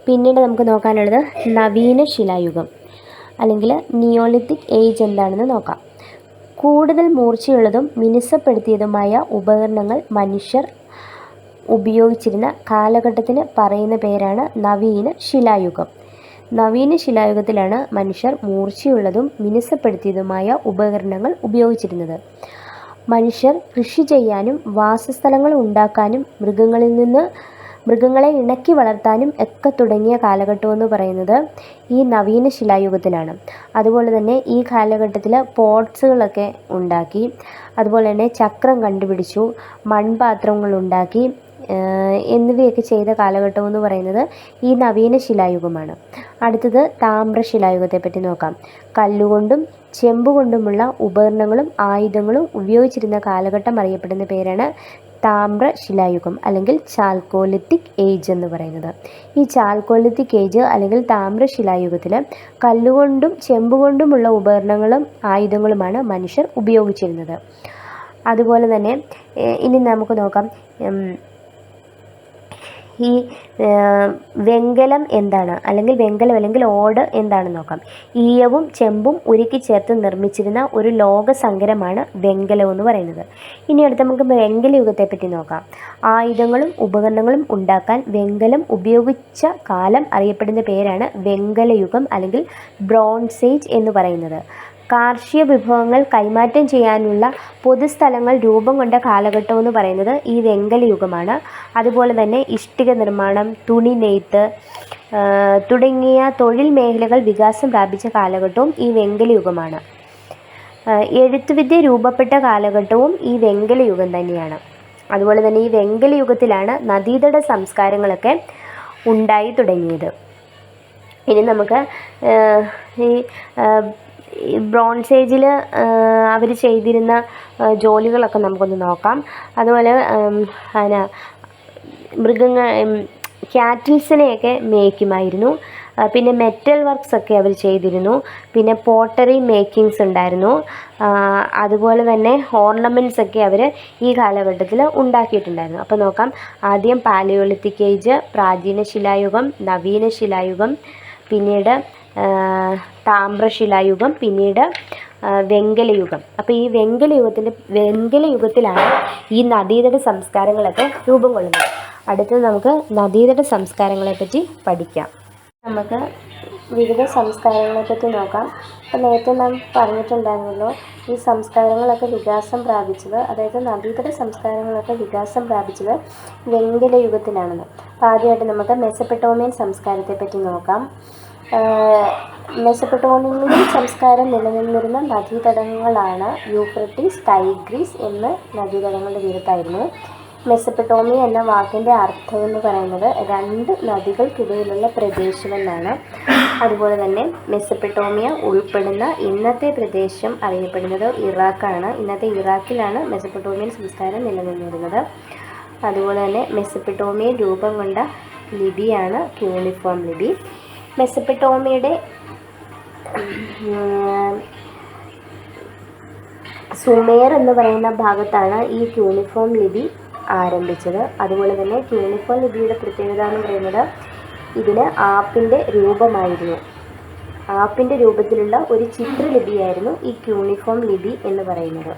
പിന്നീട് നമുക്ക് നോക്കാനുള്ളത് നവീന ശിലായുഗം അല്ലെങ്കിൽ നിയോലിത്തിക് ഏജ് എന്താണെന്ന് നോക്കാം. കൂടുതൽ മൂർച്ചയുള്ളതും മിനുസപ്പെടുത്തിയതുമായ ഉപകരണങ്ങൾ മനുഷ്യർ ഉപയോഗിച്ചിരുന്ന കാലഘട്ടത്തിന് പറയുന്ന പേരാണ് നവീന ശിലായുഗം. നവീന ശിലായുഗത്തിലാണ് മനുഷ്യർ മൂർച്ചയുള്ളതും മിനുസപ്പെടുത്തിയതുമായ ഉപകരണങ്ങൾ ഉപയോഗിച്ചിരുന്നത്. മനുഷ്യർ കൃഷി ചെയ്യാനും വാസസ്ഥലങ്ങൾ ഉണ്ടാക്കാനും മൃഗങ്ങളെ ഇണക്കി വളർത്താനും ഒക്കെ തുടങ്ങിയ കാലഘട്ടം എന്ന് പറയുന്നത് ഈ നവീന ശിലായുഗത്തിലാണ്. അതുപോലെ തന്നെ ഈ കാലഘട്ടത്തിൽ പോട്ട്സുകളൊക്കെ ഉണ്ടാക്കി, അതുപോലെ തന്നെ ചക്രം കണ്ടുപിടിച്ചു, മൺപാത്രങ്ങൾ ഉണ്ടാക്കി എന്നിവയൊക്കെ ചെയ്ത കാലഘട്ടം എന്ന് പറയുന്നത് ഈ നവീന ശിലായുഗമാണ്. അടുത്തത് താമ്രശിലായുഗത്തെ പറ്റി നോക്കാം. കല്ലുകൊണ്ടും ചെമ്പുകൊണ്ടുമുള്ള ഉപകരണങ്ങളും ആയുധങ്ങളും ഉപയോഗിച്ചിരുന്ന കാലഘട്ടം അറിയപ്പെടുന്ന പേരാണ് താമ്രശിലായുഗം അല്ലെങ്കിൽ ചാൽക്കോലിത്തിക് ഏജ് എന്ന് പറയുന്നത്. ഈ ചാൽക്കോലിത്തിക് ഏജ് അല്ലെങ്കിൽ താമ്രശിലായുഗത്തിൽ കല്ലുകൊണ്ടും ചെമ്പുകൊണ്ടുമുള്ള ഉപകരണങ്ങളും ആയുധങ്ങളുമാണ് മനുഷ്യർ ഉപയോഗിച്ചിരുന്നത്. അതുപോലെ തന്നെ ഇനി നമുക്ക് നോക്കാം ഈ വെങ്കലം എന്താണ്, അല്ലെങ്കിൽ വെങ്കലം അല്ലെങ്കിൽ ഓട് എന്താണെന്ന് നോക്കാം. ഈയവും ചെമ്പും ഉരുക്കി ചേർത്ത് നിർമ്മിച്ചിരുന്ന ഒരു ലോകസങ്കരമാണ് വെങ്കലം എന്ന് പറയുന്നത്. ഇനി അടുത്ത് നമുക്ക് വെങ്കലയുഗത്തെ പറ്റി നോക്കാം. ആയുധങ്ങളും ഉപകരണങ്ങളും ഉണ്ടാക്കാൻ വെങ്കലം ഉപയോഗിച്ച കാലം അറിയപ്പെടുന്ന പേരാണ് വെങ്കലയുഗം അല്ലെങ്കിൽ ബ്രോൺസ് ഏജ് എന്ന് പറയുന്നത്. കാർഷിക വിഭവങ്ങൾ കൈമാറ്റം ചെയ്യാനുള്ള പൊതുസ്ഥലങ്ങൾ രൂപം കൊണ്ട കാലഘട്ടം എന്ന് പറയുന്നത് ഈ വെങ്കലയുഗമാണ്. അതുപോലെ തന്നെ ഇഷ്ടിക നിർമ്മാണം, തുണി നെയ്ത്ത് തുടങ്ങിയ തൊഴിൽ മേഖലകൾ വികാസം പ്രാപിച്ച കാലഘട്ടവും ഈ വെങ്കലയുഗമാണ്. എഴുത്തുവിദ്യ രൂപപ്പെട്ട കാലഘട്ടവും ഈ വെങ്കലയുഗം തന്നെയാണ്. അതുപോലെ തന്നെ ഈ വെങ്കലയുഗത്തിലാണ് നദീതട സംസ്കാരങ്ങളൊക്കെ ഉണ്ടായി തുടങ്ങിയത്. ഇനി നമുക്ക് ഈ ബ്രോൺസ് ഏജിൽ അവർ ചെയ്തിരുന്ന ജോലികളൊക്കെ നമുക്കൊന്ന് നോക്കാം. അതുപോലെ ക്യാറ്റിൽസിനെയൊക്കെ മേയ്ക്കുമായിരുന്നു. പിന്നെ മെറ്റൽ വർക്ക്സ് ഒക്കെ അവർ ചെയ്തിരുന്നു. പിന്നെ പോട്ടറി മേക്കിങ്സ് ഉണ്ടായിരുന്നു. അതുപോലെ തന്നെ ഓർണമെൻറ്റ്സ് ഒക്കെ അവർ ഈ കാലഘട്ടത്തിൽ ഉണ്ടാക്കിയിട്ടുണ്ടായിരുന്നു. അപ്പോൾ നോക്കാം. ആദ്യം പാലിയോളിത്തിക് ഏജ്, പ്രാചീന ശിലായുഗം, നവീന ശിലായുഗം, പിന്നീട് താമ്രശിലായുഗം, പിന്നീട് വെങ്കലയുഗം. അപ്പോൾ ഈ വെങ്കലയുഗത്തിലാണ് ഈ നദീതട സംസ്കാരങ്ങളൊക്കെ രൂപം കൊള്ളുന്നത്. അടുത്തത് നമുക്ക് നദീതട സംസ്കാരങ്ങളെപ്പറ്റി പഠിക്കാം. നമുക്ക് വിവിധ സംസ്കാരങ്ങളെപ്പറ്റി നോക്കാം. അപ്പോൾ നേരത്തെ നാം പറഞ്ഞിട്ടുണ്ടായിരുന്നല്ലോ, ഈ സംസ്കാരങ്ങളൊക്കെ വികാസം പ്രാപിച്ചത്, അതായത് നദീതട സംസ്കാരങ്ങളൊക്കെ വികാസം പ്രാപിച്ചത് വെങ്കലയുഗത്തിലാണെന്ന്. അപ്പോൾ ആദ്യമായിട്ട് നമുക്ക് മെസപ്പൊട്ടേമിയൻ സംസ്കാരത്തെപ്പറ്റി നോക്കാം. മെസപ്പൊട്ടേമിയൻ സംസ്കാരം നിലനിന്നിരുന്ന നദീതടങ്ങളാണ് യൂഫ്രട്ടീസ്, ടൈഗ്രീസ് എന്ന നദീതടങ്ങളുടെ തീരത്തായിരുന്നു. മെസപ്പൊട്ടേമിയ എന്ന വാക്കിൻ്റെ അർത്ഥം എന്ന് പറയുന്നത് 2 നദികൾക്കിടയിലുള്ള പ്രദേശമെന്നാണ്. അതുപോലെ തന്നെ മെസപ്പൊട്ടേമിയ ഉൾപ്പെടുന്ന ഇന്നത്തെ പ്രദേശം അറിയപ്പെടുന്നത് ഇറാഖാണ്. ഇന്നത്തെ ഇറാഖിലാണ് മെസപ്പൊട്ടേമിയൻ സംസ്കാരം നിലനിന്നിരുന്നത്. അതുപോലെ തന്നെ മെസപ്പൊട്ടേമിയയിൽ രൂപം കൊണ്ട ലിപിയാണ് ക്യൂണിഫോം ലിപി. മെസപ്പൊട്ടേമിയയുടെ സുമേർ എന്ന് പറയുന്ന ഭാഗത്താണ് ഈ ക്യൂണിഫോം ലിപി ആരംഭിച്ചത്. അതുപോലെ തന്നെ ക്യൂണിഫോം ലിപിയുടെ പ്രത്യേകത എന്ന് പറയുന്നത് ഇതിന് ആപ്പിൻ്റെ രൂപമായിരുന്നു. ആപ്പിൻ്റെ രൂപത്തിലുള്ള ഒരു ചിത്രലിപിയായിരുന്നു ഈ ക്യൂണിഫോം ലിപി എന്ന് പറയുന്നത്.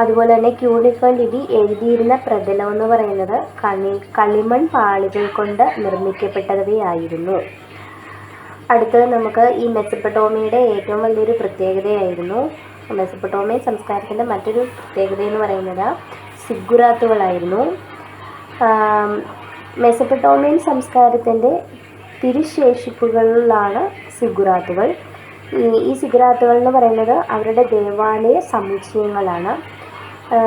അതുപോലെ തന്നെ ക്യൂണിഫോം ലിപി എഴുതിയിരുന്ന പ്രതലം എന്ന് പറയുന്നത് കളിമൺ പാളികൾ കൊണ്ട് നിർമ്മിക്കപ്പെട്ടവയായിരുന്നു. അടുത്തത് നമുക്ക് ഈ മെസപ്പൊട്ടേമിയയുടെ ഏറ്റവും വലിയൊരു പ്രത്യേകതയായിരുന്നു. മെസപ്പൊട്ടേമിയൻ സംസ്കാരത്തിൻ്റെ മറ്റൊരു പ്രത്യേകത എന്ന് പറയുന്നത് സിഗുറാത്തുകളായിരുന്നു. മെസപ്പൊട്ടേമിയൻ സംസ്കാരത്തിൻ്റെ തിരുശേഷിപ്പുകളിലാണ് സിഗുറാത്തുകൾ. ഈ സിഗുറാത്തുകൾ എന്ന് പറയുന്നത് അവരുടെ ദേവാലയ സമുച്ചയങ്ങളാണ്.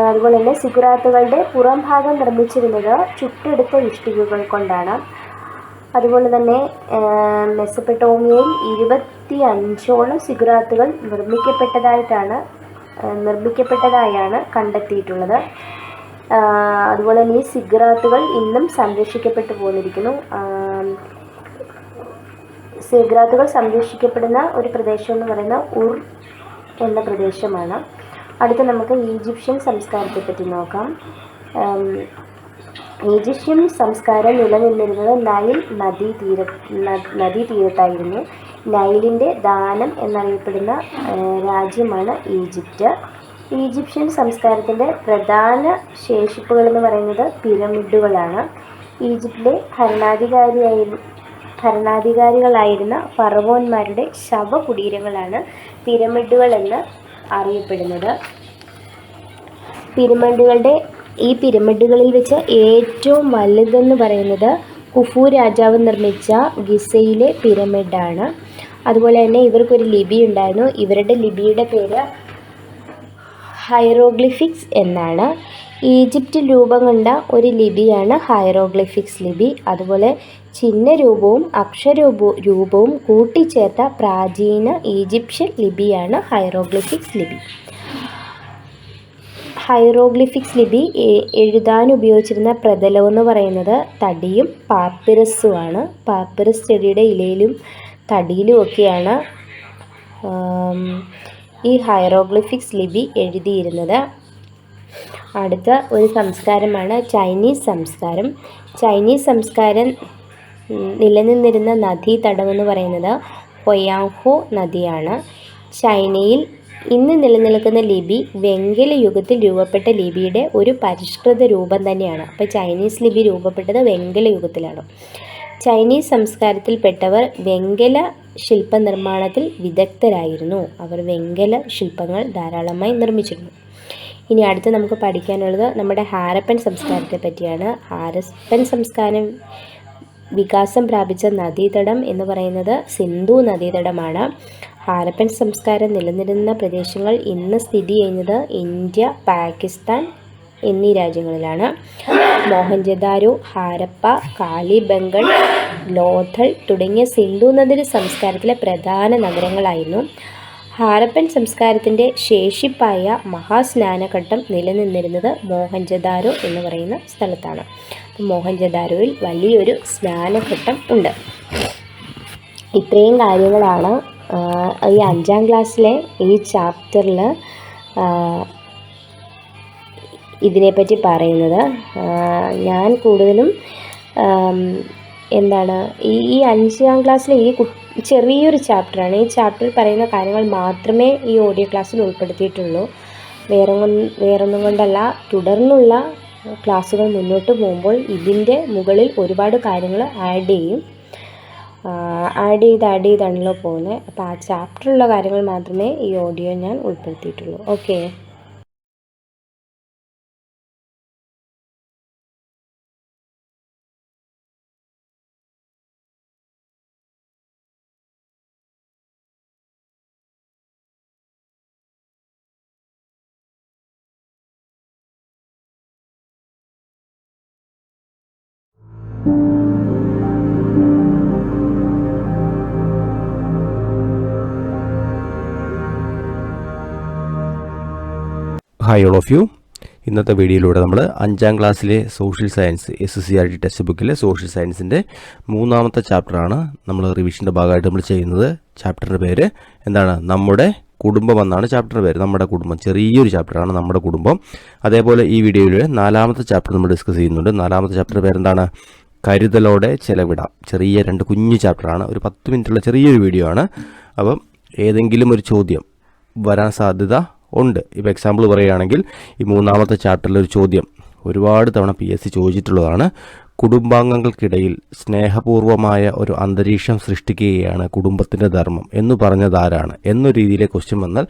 അതുപോലെ തന്നെ സിഗുറാത്തുകളുടെ പുറം ഭാഗം നിർമ്മിച്ചിരുന്നത് ചുട്ടെടുത്ത ഇഷ്ടികകൾ കൊണ്ടാണ്. അതുപോലെ തന്നെ മെസപ്പൊട്ടേമിയയിൽ 25ഓളം സിഗുറാത്തുകൾ നിർമ്മിക്കപ്പെട്ടതായാണ് കണ്ടെത്തിയിട്ടുള്ളത്. അതുപോലെ തന്നെ ഈ സിഗുറാത്തുകൾ ഇന്നും സംരക്ഷിക്കപ്പെട്ടു പോന്നിരിക്കുന്നു. സിഗുറാത്തുകൾ സംരക്ഷിക്കപ്പെടുന്ന ഒരു പ്രദേശം എന്ന് പറയുന്ന ഉർ എന്ന പ്രദേശമാണ്. അടുത്ത നമുക്ക് ഈജിപ്ഷ്യൻ സംസ്കാരത്തെപ്പറ്റി നോക്കാം. ഈജിപ്ഷ്യൻ സംസ്കാരം നിലനിന്നിരുന്നത് നൈൽ നദീതീരത്തായിരുന്നു. നൈലിൻ്റെ ദാനം എന്നറിയപ്പെടുന്ന രാജ്യമാണ് ഈജിപ്റ്റ്. ഈജിപ്ഷ്യൻ സംസ്കാരത്തിൻ്റെ പ്രധാന ശേഷിപ്പുകളെന്ന് പറയുന്നത് പിരമിഡുകളാണ്. ഈജിപ്തിലെ ഭരണാധികാരികളായിരുന്ന ഫറവോന്മാരുടെ ശവകുടീരങ്ങളാണ് പിരമിഡുകൾ എന്ന് അറിയപ്പെടുന്നത്. ഈ പിരമിഡുകളിൽ വെച്ച് ഏറ്റവും വലുതെന്ന് പറയുന്നത് കുഫു രാജാവ് നിർമ്മിച്ച ഗിസയിലെ പിരമിഡാണ്. അതുപോലെ തന്നെ ഇവർക്കൊരു ലിപി ഉണ്ടായിരുന്നു. ഇവരുടെ ലിപിയുടെ പേര് ഹൈറോഗ്ലിഫിക്സ് എന്നാണ്. ഈജിപ്തിൽ രൂപം കൊണ്ട ഒരു ലിപിയാണ് ഹൈറോഗ്ലിഫിക്സ് ലിപി. അതുപോലെ ചിഹ്നരൂപവും അക്ഷരരൂപവും കൂട്ടിച്ചേർത്ത പ്രാചീന ഈജിപ്ഷ്യൻ ലിപിയാണ് ഹൈറോഗ്ലിഫിക്സ് ലിപി. ഹൈറോഗ്ലിഫിക്സ് ലിപി എഴുതാൻ ഉപയോഗിച്ചിരുന്ന പ്രതലം എന്ന് പറയുന്നത് തടിയും പാപ്പിറസുമാണ്. പാപ്പിറസ് ചെടിയുടെ ഇലയിലും തടിയിലും ഒക്കെയാണ് ഈ ഹൈറോഗ്ലിഫിക്സ് ലിപി എഴുതിയിരുന്നത്. അടുത്ത ഒരു സംസ്കാരമാണ് ചൈനീസ് സംസ്കാരം. ചൈനീസ് സംസ്കാരം നിലനിന്നിരുന്ന നദീതടം എന്ന് പറയുന്നത് ഹൊയാങ്ഹോ നദിയാണ്. ചൈനയിൽ ഇന്ന് നിലനിൽക്കുന്ന ലിപി വെങ്കലയുഗത്തിൽ രൂപപ്പെട്ട ലിപിയുടെ ഒരു പരിഷ്കൃത രൂപം തന്നെയാണ്. അപ്പോൾ ചൈനീസ് ലിപി രൂപപ്പെട്ടത് വെങ്കലയുഗത്തിലാണ്. ചൈനീസ് സംസ്കാരത്തിൽപ്പെട്ടവർ വെങ്കല ശില്പനിർമ്മാണത്തിൽ വിദഗ്ധരായിരുന്നു. അവർ വെങ്കല ശില്പങ്ങൾ ധാരാളമായി നിർമ്മിച്ചിരുന്നു. ഇനി അടുത്ത് നമുക്ക് പഠിക്കാനുള്ളത് നമ്മുടെ ഹാരപ്പൻ സംസ്കാരത്തെ പറ്റിയാണ്. ഹാരപ്പൻ സംസ്കാരം വികാസം പ്രാപിച്ച നദീതടം എന്ന് പറയുന്നത് സിന്ധു നദീതടമാണ്. ഹാരപ്പൻ സംസ്കാരം നിലനിരുന്ന പ്രദേശങ്ങൾ ഇന്ന് സ്ഥിതി ചെയ്യുന്നത് ഇന്ത്യ, പാകിസ്ഥാൻ എന്നീ രാജ്യങ്ങളിലാണ്. മോഹൻജദാരോ, ഹാരപ്പ, കാലിബംഗൾ, ലോഥൽ തുടങ്ങിയ സിന്ധു നദി സംസ്കാരത്തിലെ പ്രധാന നഗരങ്ങളായിരുന്നു. ഹാരപ്പൻ സംസ്കാരത്തിൻ്റെ ശേഷിപ്പായ മഹാസ്നാനഘട്ടം നിലനിന്നിരുന്നത് മോഹൻജദാരോ എന്ന് പറയുന്ന സ്ഥലത്താണ്. മോഹൻജദാരോയിൽ വലിയൊരു സ്നാനഘട്ടം ഉണ്ട്. ഇത്രയും കാര്യങ്ങളാണ് ഈ 5ാം ക്ലാസ്സിലെ ഈ ചാപ്റ്ററിൽ ഇതിനെപ്പറ്റി പറയുന്നത്. ഞാൻ കൂടുതലും ഈ 5ാം ക്ലാസ്സിലെ ഈ ചെറിയൊരു ചാപ്റ്ററാണ്. ഈ ചാപ്റ്ററിൽ പറയുന്ന കാര്യങ്ങൾ മാത്രമേ ഈ ഓഡിയോ ക്ലാസ്സിൽ ഉൾപ്പെടുത്തിയിട്ടുള്ളൂ. വേറൊന്നും കൊണ്ടല്ല, തുടർന്നുള്ള ക്ലാസ്സുകൾ മുന്നോട്ട് പോകുമ്പോൾ ഇതിൻ്റെ മുകളിൽ ഒരുപാട് കാര്യങ്ങൾ ആഡ് ചെയ്താണല്ലോ പോകുന്നത്. അപ്പോൾ ആ ചാപ്റ്ററിലുള്ള കാര്യങ്ങൾ മാത്രമേ ഈ ഓഡിയോ ഞാൻ ഉൾപ്പെടുത്തിയിട്ടുള്ളൂ. Okay. Hi all of you. ഇന്നത്തെ വീഡിയോയിലൂടെ നമ്മൾ 5ാം ക്ലാസ്സിലെ സോഷ്യൽ സയൻസ് SSCRT ടെക്സ്റ്റ് ബുക്കിലെ സോഷ്യൽ സയൻസിൻ്റെ 3ാമത്തെ ചാപ്റ്ററാണ് നമ്മൾ റിവിഷൻ്റെ ഭാഗമായിട്ട് നമ്മൾ ചെയ്യുന്നത്. ചാപ്റ്ററിൻ്റെ പേര് എന്താണ്? നമ്മുടെ കുടുംബം എന്നാണ് ചാപ്റ്ററിൻ്റെ പേര്. നമ്മുടെ കുടുംബം, ചെറിയൊരു ചാപ്റ്ററാണ് നമ്മുടെ കുടുംബം. അതേപോലെ ഈ വീഡിയോയിൽ 4ാമത്തെ ചാപ്റ്റർ നമ്മൾ ഡിസ്കസ് ചെയ്യുന്നുണ്ട്. 4ാമത്തെ ചാപ്റ്ററിൻ്റെ പേരെന്താണ്? കരുതലോടെ ചെലവിടാം. ചെറിയ 2 കുഞ്ഞു ചാപ്റ്ററാണ്. ഒരു 10 മിനിറ്റുള്ള ചെറിയൊരു വീഡിയോ ആണ്. അപ്പം ഏതെങ്കിലും ഒരു ചോദ്യം വരാൻ സാധ്യത ഉണ്ട്. ഇപ്പോൾ എക്സാമ്പിൾ പറയുകയാണെങ്കിൽ ഈ 3ാമത്തെ ചാപ്റ്ററിലൊരു ചോദ്യം ഒരുപാട് തവണ PSC ചോദിച്ചിട്ടുള്ളതാണ്. കുടുംബാംഗങ്ങൾക്കിടയിൽ സ്നേഹപൂർവമായ ഒരു അന്തരീക്ഷം സൃഷ്ടിക്കുകയാണ് കുടുംബത്തിൻ്റെ ധർമ്മം എന്ന് പറഞ്ഞതാരാണ് എന്നൊരു രീതിയിലെ ക്വസ്റ്റ്യൻ വന്നാൽ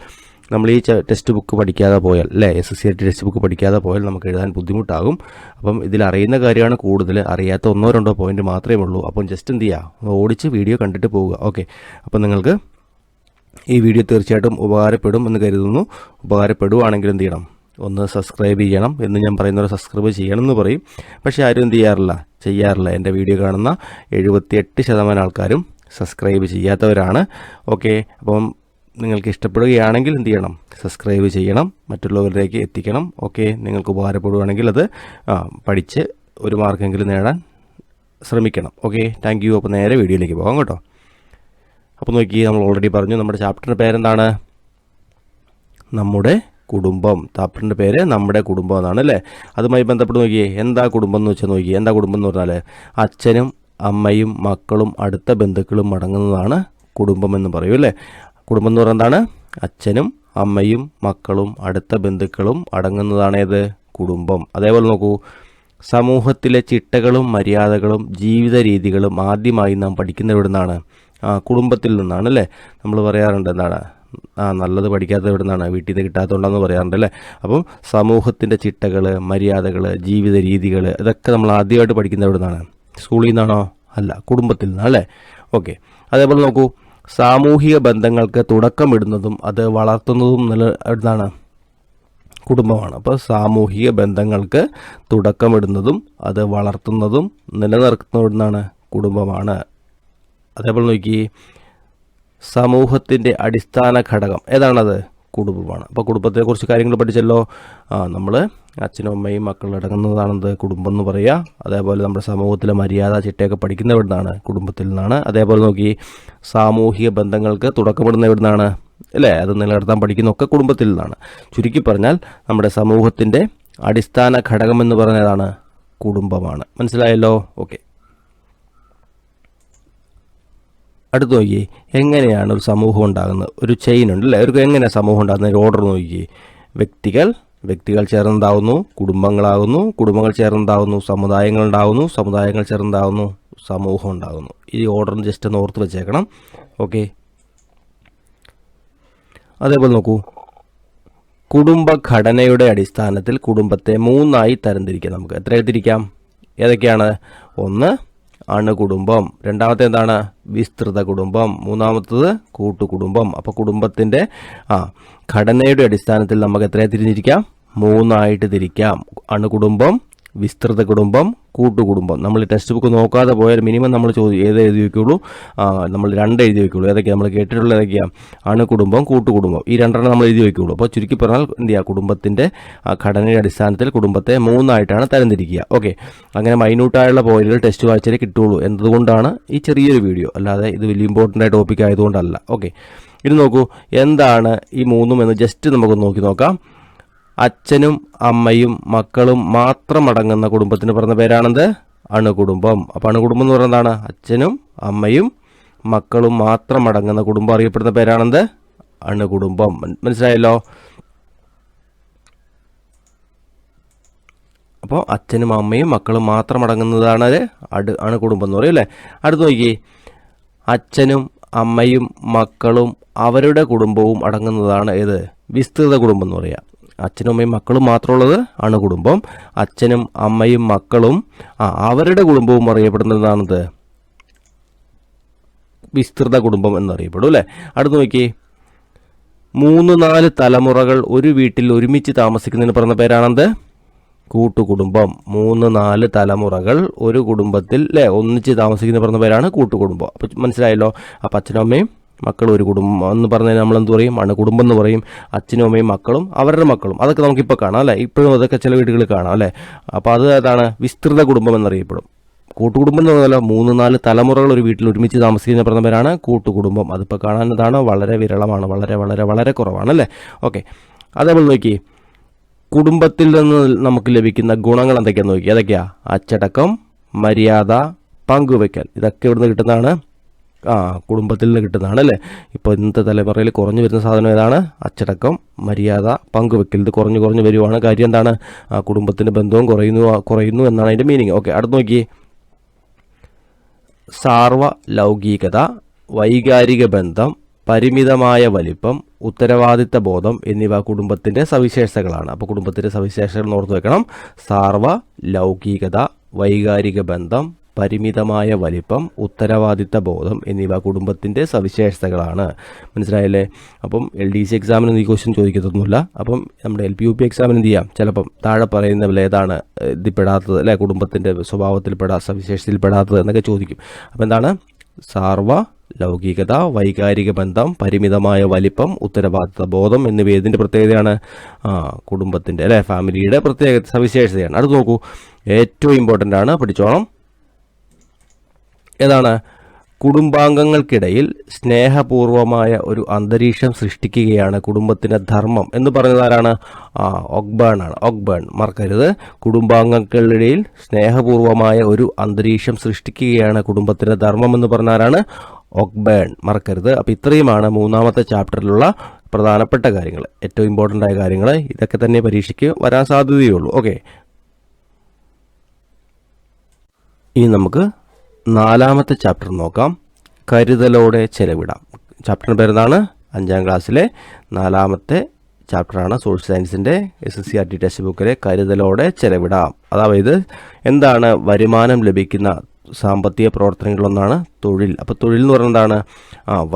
നമ്മൾ ഈ ടെക്സ്റ്റ് ബുക്ക് പഠിക്കാതെ പോയാൽ, അല്ലേ, SSCRT ടെക്സ്റ്റ് ബുക്ക് പഠിക്കാതെ പോയാൽ നമുക്ക് എഴുതാൻ ബുദ്ധിമുട്ടാകും. അപ്പം ഇതിൽ അറിയുന്ന കാര്യമാണ് കൂടുതൽ, അറിയാത്ത 1-2 പോയിന്റ് മാത്രമേ ഉള്ളൂ. അപ്പം ജസ്റ്റ് എന്ത് ചെയ്യുക, ഓടിച്ച് വീഡിയോ കണ്ടിട്ട് പോവുക. ഓക്കെ. അപ്പം നിങ്ങൾക്ക് ഈ വീഡിയോ തീർച്ചയായിട്ടും ഉപകാരപ്പെടും എന്ന് കരുതുന്നു. ഉപകാരപ്പെടുവാണെങ്കിൽ എന്ത് ചെയ്യണം? ഒന്ന് സബ്സ്ക്രൈബ് ചെയ്യണം. എന്ന് ഞാൻ പറയുന്നവരെ സബ്സ്ക്രൈബ് ചെയ്യണം എന്ന് പറയും, പക്ഷേ ആരും എന്ത് ചെയ്യാറില്ല. എൻ്റെ വീഡിയോ കാണുന്ന 78% ആൾക്കാരും സബ്സ്ക്രൈബ് ചെയ്യാത്തവരാണ്. ഓക്കെ. അപ്പം നിങ്ങൾക്ക് ഇഷ്ടപ്പെടുകയാണെങ്കിൽ എന്ത് ചെയ്യണം? സബ്സ്ക്രൈബ് ചെയ്യണം, മറ്റുള്ളവരിലേക്ക് എത്തിക്കണം. ഓക്കെ. നിങ്ങൾക്ക് ഉപകാരപ്പെടുകയാണെങ്കിൽ അത് പഠിച്ച് ഒരു മാർക്കെങ്കിലും നേടാൻ ശ്രമിക്കണം. ഓക്കെ. Thank U. അപ്പോൾ നേരെ വീഡിയോയിലേക്ക് പോകാം കേട്ടോ. അപ്പോൾ നോക്കി, നമ്മൾ ഓൾറെഡി പറഞ്ഞു നമ്മുടെ ചാപ്റ്ററിൻ്റെ പേരെന്താണ്? നമ്മുടെ കുടുംബം. ചാപ്റ്ററിൻ്റെ പേര് നമ്മുടെ കുടുംബം എന്നാണ്, അല്ലേ? അതുമായി ബന്ധപ്പെട്ട് നോക്കിയേ, എന്താ കുടുംബം എന്ന് വെച്ചാൽ നോക്കിയേ, എന്താ കുടുംബം എന്ന് പറഞ്ഞാൽ അച്ഛനും അമ്മയും മക്കളും അടുത്ത ബന്ധുക്കളും അടങ്ങുന്നതാണ് കുടുംബം എന്ന് പറയും, അല്ലേ? കുടുംബം എന്ന് പറഞ്ഞാൽ എന്താണ്? അച്ഛനും അമ്മയും മക്കളും അടുത്ത ബന്ധുക്കളും അടങ്ങുന്നതാണ് ഏത്? കുടുംബം. അതേപോലെ നോക്കൂ, സമൂഹത്തിലെ ചിട്ടകളും മര്യാദകളും ജീവിത രീതികളും ആദ്യമായി നാം പഠിക്കുന്ന എവിടെ നിന്നാണ്? കുടുംബത്തിൽ നിന്നാണ്, അല്ലേ? നമ്മൾ പറയാറുണ്ട് എന്താണ്? നല്ലത് പഠിക്കാത്തത് എവിടെ നിന്നാണ്? വീട്ടിൽ നിന്ന് കിട്ടാത്തതുകൊണ്ടാണെന്ന് പറയാറുണ്ട്, അല്ലേ? അപ്പം സമൂഹത്തിൻ്റെ ചിട്ടകൾ, മര്യാദകൾ, ജീവിത രീതികൾ, ഇതൊക്കെ നമ്മൾ ആദ്യമായിട്ട് പഠിക്കുന്നത് എവിടെ നിന്നാണ്? സ്കൂളിൽ നിന്നാണോ? അല്ല, കുടുംബത്തിൽ നിന്നാണ്, അല്ലേ? ഓക്കെ. അതേപോലെ നോക്കൂ, സാമൂഹിക ബന്ധങ്ങൾക്ക് തുടക്കമിടുന്നതും അത് വളർത്തുന്നതും എവിടുന്നാണ്? കുടുംബമാണ്. അപ്പോൾ സാമൂഹിക ബന്ധങ്ങൾക്ക് തുടക്കമിടുന്നതും അത് വളർത്തുന്നതും നിലനിർത്തുന്നതാണ് കുടുംബമാണ്. അതേപോലെ നോക്കി, സമൂഹത്തിൻ്റെ അടിസ്ഥാന ഘടകം ഏതാണത്? കുടുംബമാണ്. അപ്പോൾ കുടുംബത്തെക്കുറിച്ച് കാര്യങ്ങൾ പഠിച്ചല്ലോ. നമ്മൾ അച്ഛനും അമ്മയും മക്കളും അടങ്ങുന്നതാണെന്ത്? കുടുംബം എന്ന് പറയുക. അതേപോലെ നമ്മുടെ സമൂഹത്തിലെ മര്യാദ ചിട്ടയൊക്കെ പഠിക്കുന്ന എവിടുന്നാണ്? കുടുംബത്തിൽ നിന്നാണ്. അതേപോലെ നോക്കി, സാമൂഹിക ബന്ധങ്ങൾക്ക് തുടക്കമിടുന്ന എവിടുന്നാണ്? അല്ലേ? അത് നിലനിർത്താൻ പഠിക്കുന്നതൊക്കെ കുടുംബത്തിൽ നിന്നാണ്. ചുരുക്കി പറഞ്ഞാൽ നമ്മുടെ സമൂഹത്തിൻ്റെ അടിസ്ഥാന ഘടകം എന്ന് പറഞ്ഞതാണ് കുടുംബമാണ്. മനസ്സിലായല്ലോ? ഓക്കെ. അടുത്ത് നോക്കി, എങ്ങനെയാണ് ഒരു സമൂഹം ഉണ്ടാകുന്നത്? ഒരു ചെയിൻ ഉണ്ട്, അല്ലേ? ഒരു എങ്ങനെയാണ് സമൂഹം ഉണ്ടാകുന്നത്? ഒരു ഓർഡർ നോക്കി. വ്യക്തികൾ ചേർന്നുണ്ടാവുന്നു, കുടുംബങ്ങളാകുന്നു, കുടുംബങ്ങൾ ചേർന്നുണ്ടാവുന്നു, സമുദായങ്ങളുണ്ടാവുന്നു, സമുദായങ്ങൾ ചേർന്നുണ്ടാവുന്നു, സമൂഹം ഉണ്ടാകുന്നു. ഈ ഓർഡറിന് ജസ്റ്റ് ഒന്ന് ഓർത്ത് വെച്ചേക്കണം. ഓക്കെ. അതേപോലെ നോക്കൂ, കുടുംബഘടനയുടെ അടിസ്ഥാനത്തിൽ കുടുംബത്തെ 3ആയി തരംതിരിക്കാം. നമുക്ക് എത്രയായി തിരിക്കാം? ഏതൊക്കെയാണ്? ഒന്ന്, അണുകുടുംബം. രണ്ടാമത്തെ എന്താണ്? വിസ്തൃത കുടുംബം. മൂന്നാമത്തത് കൂട്ടുകുടുംബം. അപ്പോൾ കുടുംബത്തിൻ്റെ ഘടനയുടെ അടിസ്ഥാനത്തിൽ നമുക്ക് എത്രയായി തിരിഞ്ഞിരിക്കാം? 3ആയിട്ട് തിരിക്കാം. അണുകുടുംബം, വിസ്തൃത കുടുംബം, കൂട്ടുകുടുംബം. നമ്മൾ ടെക്സ്റ്റ് ബുക്ക് നോക്കാതെ പോയാൽ മിനിമം നമ്മൾ ഏത് എഴുതി വയ്ക്കുള്ളൂ, നമ്മൾ 2 എഴുതി വയ്ക്കുള്ളൂ. ഏതൊക്കെയാണ് നമ്മൾ കേട്ടിട്ടുള്ള ഏതൊക്കെയാണ്? അണുകുടുംബം, കൂട്ടുകുടുംബം, ഈ 2 നമ്മൾ എഴുതി വയ്ക്കുള്ളൂ. അപ്പോൾ ചുരുക്കി പറഞ്ഞാൽ എന്ത് ചെയ്യുക, കുടുംബത്തിൻ്റെ ഘടനയുടെ അടിസ്ഥാനത്തിൽ കുടുംബത്തെ 3 തരംതിരിക്കുക. ഓക്കെ, അങ്ങനെ മൈന്യൂട്ടായുള്ള പോയിന്റുകൾ ടെസ്റ്റ് വായിച്ചാലേ കിട്ടുള്ളൂ എന്നതുകൊണ്ടാണ് ഈ ചെറിയൊരു വീഡിയോ, അല്ലാതെ ഇത് വലിയ ഇമ്പോർട്ടൻ്റ് ആയ ടോപ്പിക് ആയതുകൊണ്ടല്ല. ഓക്കെ, ഇത് നോക്കൂ, എന്താണ് ഈ 3 എന്ന് ജസ്റ്റ് നമുക്ക് നോക്കാം. അച്ഛനും അമ്മയും മക്കളും മാത്രം അടങ്ങുന്ന കുടുംബത്തിന് പറഞ്ഞ പേരാണെന്ത്? അണുകുടുംബം. അപ്പോൾ അണുകുടുംബം എന്ന് പറയുന്നത് എന്താണ്? അച്ഛനും അമ്മയും മക്കളും മാത്രം അടങ്ങുന്ന കുടുംബം അറിയപ്പെടുന്ന പേരാണെന്ത്? അണുകുടുംബം. മനസ്സിലായല്ലോ? അപ്പോൾ അച്ഛനും അമ്മയും മക്കളും മാത്രം അടങ്ങുന്നതാണ് അണുകുടുംബം എന്ന് പറയും അല്ലേ. അടുത്ത് നോക്കി, അച്ഛനും അമ്മയും മക്കളും അവരുടെ കുടുംബവും അടങ്ങുന്നതാണ് ഏത്? വിസ്തൃത കുടുംബം എന്ന് പറയുക. അച്ഛനും അമ്മയും മക്കളും മാത്രമുള്ളത് അണുകുടുംബം. അച്ഛനും അമ്മയും മക്കളും അവരുടെ കുടുംബവും അറിയപ്പെടുന്നതാണത് വിസ്തൃത കുടുംബം എന്നറിയപ്പെടും അല്ലേ. അടുത്ത് നോക്കി, 3-4 തലമുറകൾ ഒരു വീട്ടിൽ ഒരുമിച്ച് താമസിക്കുന്നതിന് പറഞ്ഞ പേരാണെന്ത്? കൂട്ടുകുടുംബം. 3-4 തലമുറകൾ ഒരു കുടുംബത്തിൽ അല്ലേ ഒന്നിച്ച് താമസിക്കുന്ന പറഞ്ഞ പേരാണ് കൂട്ടുകുടുംബം. അപ്പം മനസ്സിലായല്ലോ. അപ്പം അച്ഛനും അമ്മയും മക്കളും ഒരു കുടുംബം എന്ന് പറഞ്ഞാൽ നമ്മൾ എന്ത് പറയും? അണുകുടുംബം എന്ന് പറയും. അച്ഛനും അമ്മയും മക്കളും അവരുടെ മക്കളും, അതൊക്കെ നമുക്കിപ്പോൾ കാണാം അല്ലേ. ഇപ്പോഴും അതൊക്കെ ചില വീടുകളിൽ കാണാം അല്ലേ. അപ്പോൾ അത് ഏതാണ്? വിസ്തൃത കുടുംബം എന്നറിയപ്പെടും. കൂട്ടുകുടുംബം എന്ന് പറഞ്ഞാൽ 3-4 തലമുറകൾ ഒരു വീട്ടിൽ ഒരുമിച്ച് താമസിക്കുന്ന പറഞ്ഞ പേരാണ് കൂട്ടുകുടുംബം. അതിപ്പോൾ കാണാനതാണ് വളരെ വിരളമാണ്, വളരെ വളരെ വളരെ കുറവാണ് അല്ലേ. ഓക്കെ, അതേപോലെ നോക്കി, കുടുംബത്തിൽ നിന്ന് നമുക്ക് ലഭിക്കുന്ന ഗുണങ്ങൾ എന്തൊക്കെയാണെന്ന് നോക്കി. ഏതൊക്കെയാണ്? അച്ചടക്കം, മര്യാദ, പങ്കുവയ്ക്കൽ. ഇതൊക്കെ ഇവിടുന്ന് കിട്ടുന്നതാണ്, കുടുംബത്തിൽ നിന്ന് കിട്ടുന്നതാണ് അല്ലേ. ഇപ്പോൾ ഇന്നത്തെ തലമുറയിൽ കുറഞ്ഞു വരുന്ന സാധനം ഏതാണ്? അച്ചടക്കം, മര്യാദ, പങ്കുവെക്കൽ. ഇത് കുറഞ്ഞു വരുവാണ്. കാര്യം എന്താണ്? കുടുംബത്തിൻ്റെ ബന്ധവും കുറയുന്നു എന്നാണ് അതിൻ്റെ മീനിങ്. ഓക്കെ, അടുത്ത് നോക്കി, സാർവലൗകികത, വൈകാരിക ബന്ധം, പരിമിതമായ വലിപ്പം, ഉത്തരവാദിത്ത ബോധം എന്നിവ കുടുംബത്തിൻ്റെ സവിശേഷതകളാണ്. അപ്പോൾ കുടുംബത്തിൻ്റെ സവിശേഷതകൾ ഓർത്ത് വെക്കണം. സാർവലൗകികത, വൈകാരിക ബന്ധം, പരിമിതമായ വലിപ്പം, ഉത്തരവാദിത്ത ബോധം എന്നിവ കുടുംബത്തിൻ്റെ സവിശേഷതകളാണ്. മനസ്സിലായല്ലേ. അപ്പം LDC എക്സാമിന് ഈ ക്വസ്റ്റ്യൻ ചോദിക്കത്തൊന്നുമില്ല. അപ്പം നമ്മുടെ LP-UP എക്സാമിന് എന്ത് ചെയ്യാം? ചിലപ്പം താഴെ പറയുന്ന ഏതാണ് ഇതിൽപ്പെടാത്തത് അല്ലേ, കുടുംബത്തിൻ്റെ സവിശേഷതയിൽപ്പെടാത്തത് എന്നൊക്കെ ചോദിക്കും. അപ്പോൾ എന്താണ്? സാർവലൗകികത, വൈകാരിക ബന്ധം, പരിമിതമായ വലിപ്പം, ഉത്തരവാദിത്ത ബോധം എന്നിവ ഏതിൻ്റെ പ്രത്യേകതയാണ്? കുടുംബത്തിൻ്റെ അല്ലേ, ഫാമിലിയുടെ പ്രത്യേക സവിശേഷതയാണ്. അടുത്ത് നോക്കൂ, ഏറ്റവും ഇമ്പോർട്ടൻ്റ് ആണ്, പഠിച്ചോണം. ഏതാണ്? കുടുംബാംഗങ്ങൾക്കിടയിൽ സ്നേഹപൂർവമായ ഒരു അന്തരീക്ഷം സൃഷ്ടിക്കുകയാണ് കുടുംബത്തിൻ്റെ ധർമ്മം എന്ന് പറഞ്ഞതാരാണ്? ഒക്ബേൺ ആണ്. ഒക്ബേൺ മറക്കരുത്. കുടുംബാംഗങ്ങൾക്കിടയിൽ സ്നേഹപൂർവമായ ഒരു അന്തരീക്ഷം സൃഷ്ടിക്കുകയാണ് കുടുംബത്തിൻ്റെ ധർമ്മം എന്ന് പറഞ്ഞാരാണ്? ഒക്ബേൺ. മറക്കരുത്. അപ്പോൾ ഇത്രയുമാണ് 3-ാമത്തെ ചാപ്റ്ററിലുള്ള പ്രധാനപ്പെട്ട കാര്യങ്ങൾ, ഏറ്റവും ഇമ്പോർട്ടൻ്റ് ആയ കാര്യങ്ങൾ. ഇതൊക്കെ തന്നെ പരീക്ഷയ്ക്ക് വരാൻ സാധ്യതയുള്ളൂ. ഓക്കെ, ഇനി നമുക്ക് 4-ാമത്തെ ചാപ്റ്റർ നോക്കാം. കരുതലോടെ ചെലവിടാം. ചാപ്റ്ററിൻ്റെ പേരെന്താണ്? 5-ാം ക്ലാസ്സിലെ 4-ാമത്തെ ചാപ്റ്ററാണ് സോഷ്യൽ സയൻസിൻ്റെ SSCRT ടെക്സ്റ്റ് ബുക്കിലെ കരുതലോടെ ചെലവിടാം. അതായത് എന്താണ്? വരുമാനം ലഭിക്കുന്ന സാമ്പത്തിക പ്രവർത്തനങ്ങളൊന്നാണ് തൊഴിൽ. അപ്പോൾ തൊഴിൽ എന്ന് പറയുന്നത് എന്താണ്?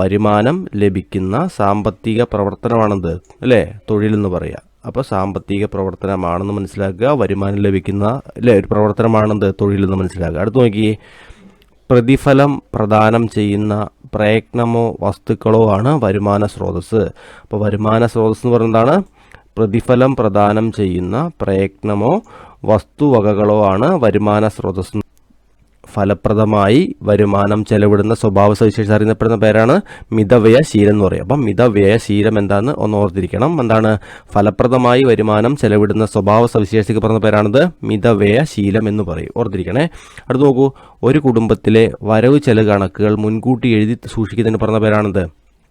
വരുമാനം ലഭിക്കുന്ന സാമ്പത്തിക പ്രവർത്തനമാണെന്ത് അല്ലേ തൊഴിൽ എന്ന് പറയുക. അപ്പോൾ സാമ്പത്തിക പ്രവർത്തനമാണെന്ന് മനസ്സിലാക്കുക. വരുമാനം ലഭിക്കുന്ന അല്ലേ ഒരു പ്രവർത്തനമാണെന്ത് തൊഴിലെന്ന് മനസ്സിലാക്കുക. അടുത്ത് നോക്കി, പ്രതിഫലം പ്രദാനം ചെയ്യുന്ന പ്രയത്നമോ വസ്തുക്കളോ ആണ് വരുമാന സ്രോതസ്സ്. അപ്പോൾ വരുമാന സ്രോതസ്സ് എന്ന് പറയുന്നതാണ് പ്രതിഫലം പ്രദാനം ചെയ്യുന്ന പ്രയത്നമോ വസ്തുവകകളോ ആണ് വരുമാന സ്രോതസ്സ്. ഫലപ്രദമായി വരുമാനം ചെലവിടുന്ന സ്വഭാവ സവിശേഷത അറിയപ്പെടുന്ന പേരാണ് മിതവ്യയശീലം എന്ന് പറയും. അപ്പം മിതവ്യയശീലം എന്താണെന്ന് ഒന്ന് ഓർത്തിരിക്കണം. എന്താണ്? ഫലപ്രദമായി വരുമാനം ചെലവിടുന്ന സ്വഭാവ സവിശേഷതയ്ക്ക് പറഞ്ഞ പേരാണിത് മിതവ്യയശീലം എന്ന് പറയും. ഓർത്തിരിക്കണേ. അടുത്ത് നോക്കൂ, ഒരു കുടുംബത്തിലെ വരവ് ചെലവ് കണക്കുകൾ മുൻകൂട്ടി എഴുതി സൂക്ഷിക്കുന്നതിന് പറഞ്ഞ പേരാണിത്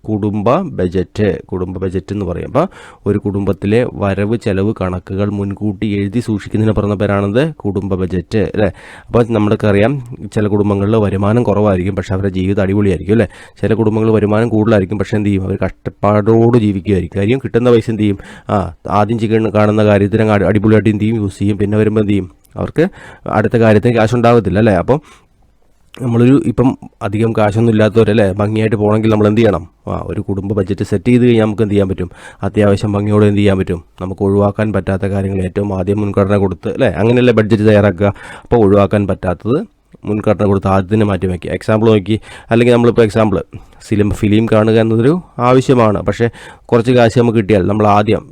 കുടുംബ ബജറ്റ്. കുടുംബ ബജറ്റ് എന്ന് പറയും. അപ്പോൾ ഒരു കുടുംബത്തിലെ വരവ് ചെലവ് കണക്കുകൾ മുൻകൂട്ടി എഴുതി സൂക്ഷിക്കുന്നതിന് പറഞ്ഞ പേരാണത് കുടുംബ ബജറ്റ് അല്ലേ. അപ്പോൾ നമ്മൾക്കറിയാം ചില കുടുംബങ്ങളിൽ വരുമാനം കുറവായിരിക്കും, പക്ഷേ അവരുടെ ജീവിതം അടിപൊളിയായിരിക്കും അല്ലേ. ചില കുടുംബങ്ങളിൽ വരുമാനം കൂടുതലായിരിക്കും, പക്ഷേ എന്ത് ചെയ്യും? അവർ കഷ്ടപ്പാടോട് ജീവിക്കുമായിരിക്കും. കാര്യം കിട്ടുന്ന പൈസ എന്ത് ചെയ്യും? ആദ്യം കാണുന്ന കാര്യത്തിന് അടിപൊളിയായിട്ട് എന്ത് ചെയ്യും? യൂസ് ചെയ്യും. പിന്നെ വരുമ്പോൾ എന്ത് ചെയ്യും? അവർക്ക് അടുത്ത കാര്യത്തിന് കാശ് ഉണ്ടാകത്തില്ല അല്ലേ. അപ്പം ഇപ്പം അധികം കാശൊന്നും ഇല്ലാത്തവരല്ലേ ഭംഗിയായിട്ട് പോകണമെങ്കിൽ നമ്മൾ എന്ത് ചെയ്യണം? ഒരു കുടുംബ ബഡ്ജറ്റ് സെറ്റ് ചെയ്ത് കഴിഞ്ഞാൽ നമുക്ക് എന്ത് ചെയ്യാൻ പറ്റും? അത്യാവശ്യം ഭംഗിയോടെ എന്ത് ചെയ്യാൻ പറ്റും? നമുക്ക് ഒഴിവാക്കാൻ പറ്റാത്ത കാര്യങ്ങൾ ഏറ്റവും ആദ്യം മുൻഗണന കൊടുത്ത് അല്ലേ, അങ്ങനെയല്ലേ ബഡ്ജറ്റ് തയ്യാറാക്കുക. അപ്പോൾ ഒഴിവാക്കാൻ പറ്റാത്തത് മുൻഗണന കൊടുത്ത് ആദ്യത്തിന് മാറ്റി വയ്ക്കുക. എക്സാമ്പിൾ നോക്കി, അല്ലെങ്കിൽ നമ്മളിപ്പോൾ ഫിലിം കാണുക എന്നതൊരു ആവശ്യമാണ്. പക്ഷേ കുറച്ച് കാശ് നമുക്ക് കിട്ടിയാൽ നമ്മൾ ആദ്യം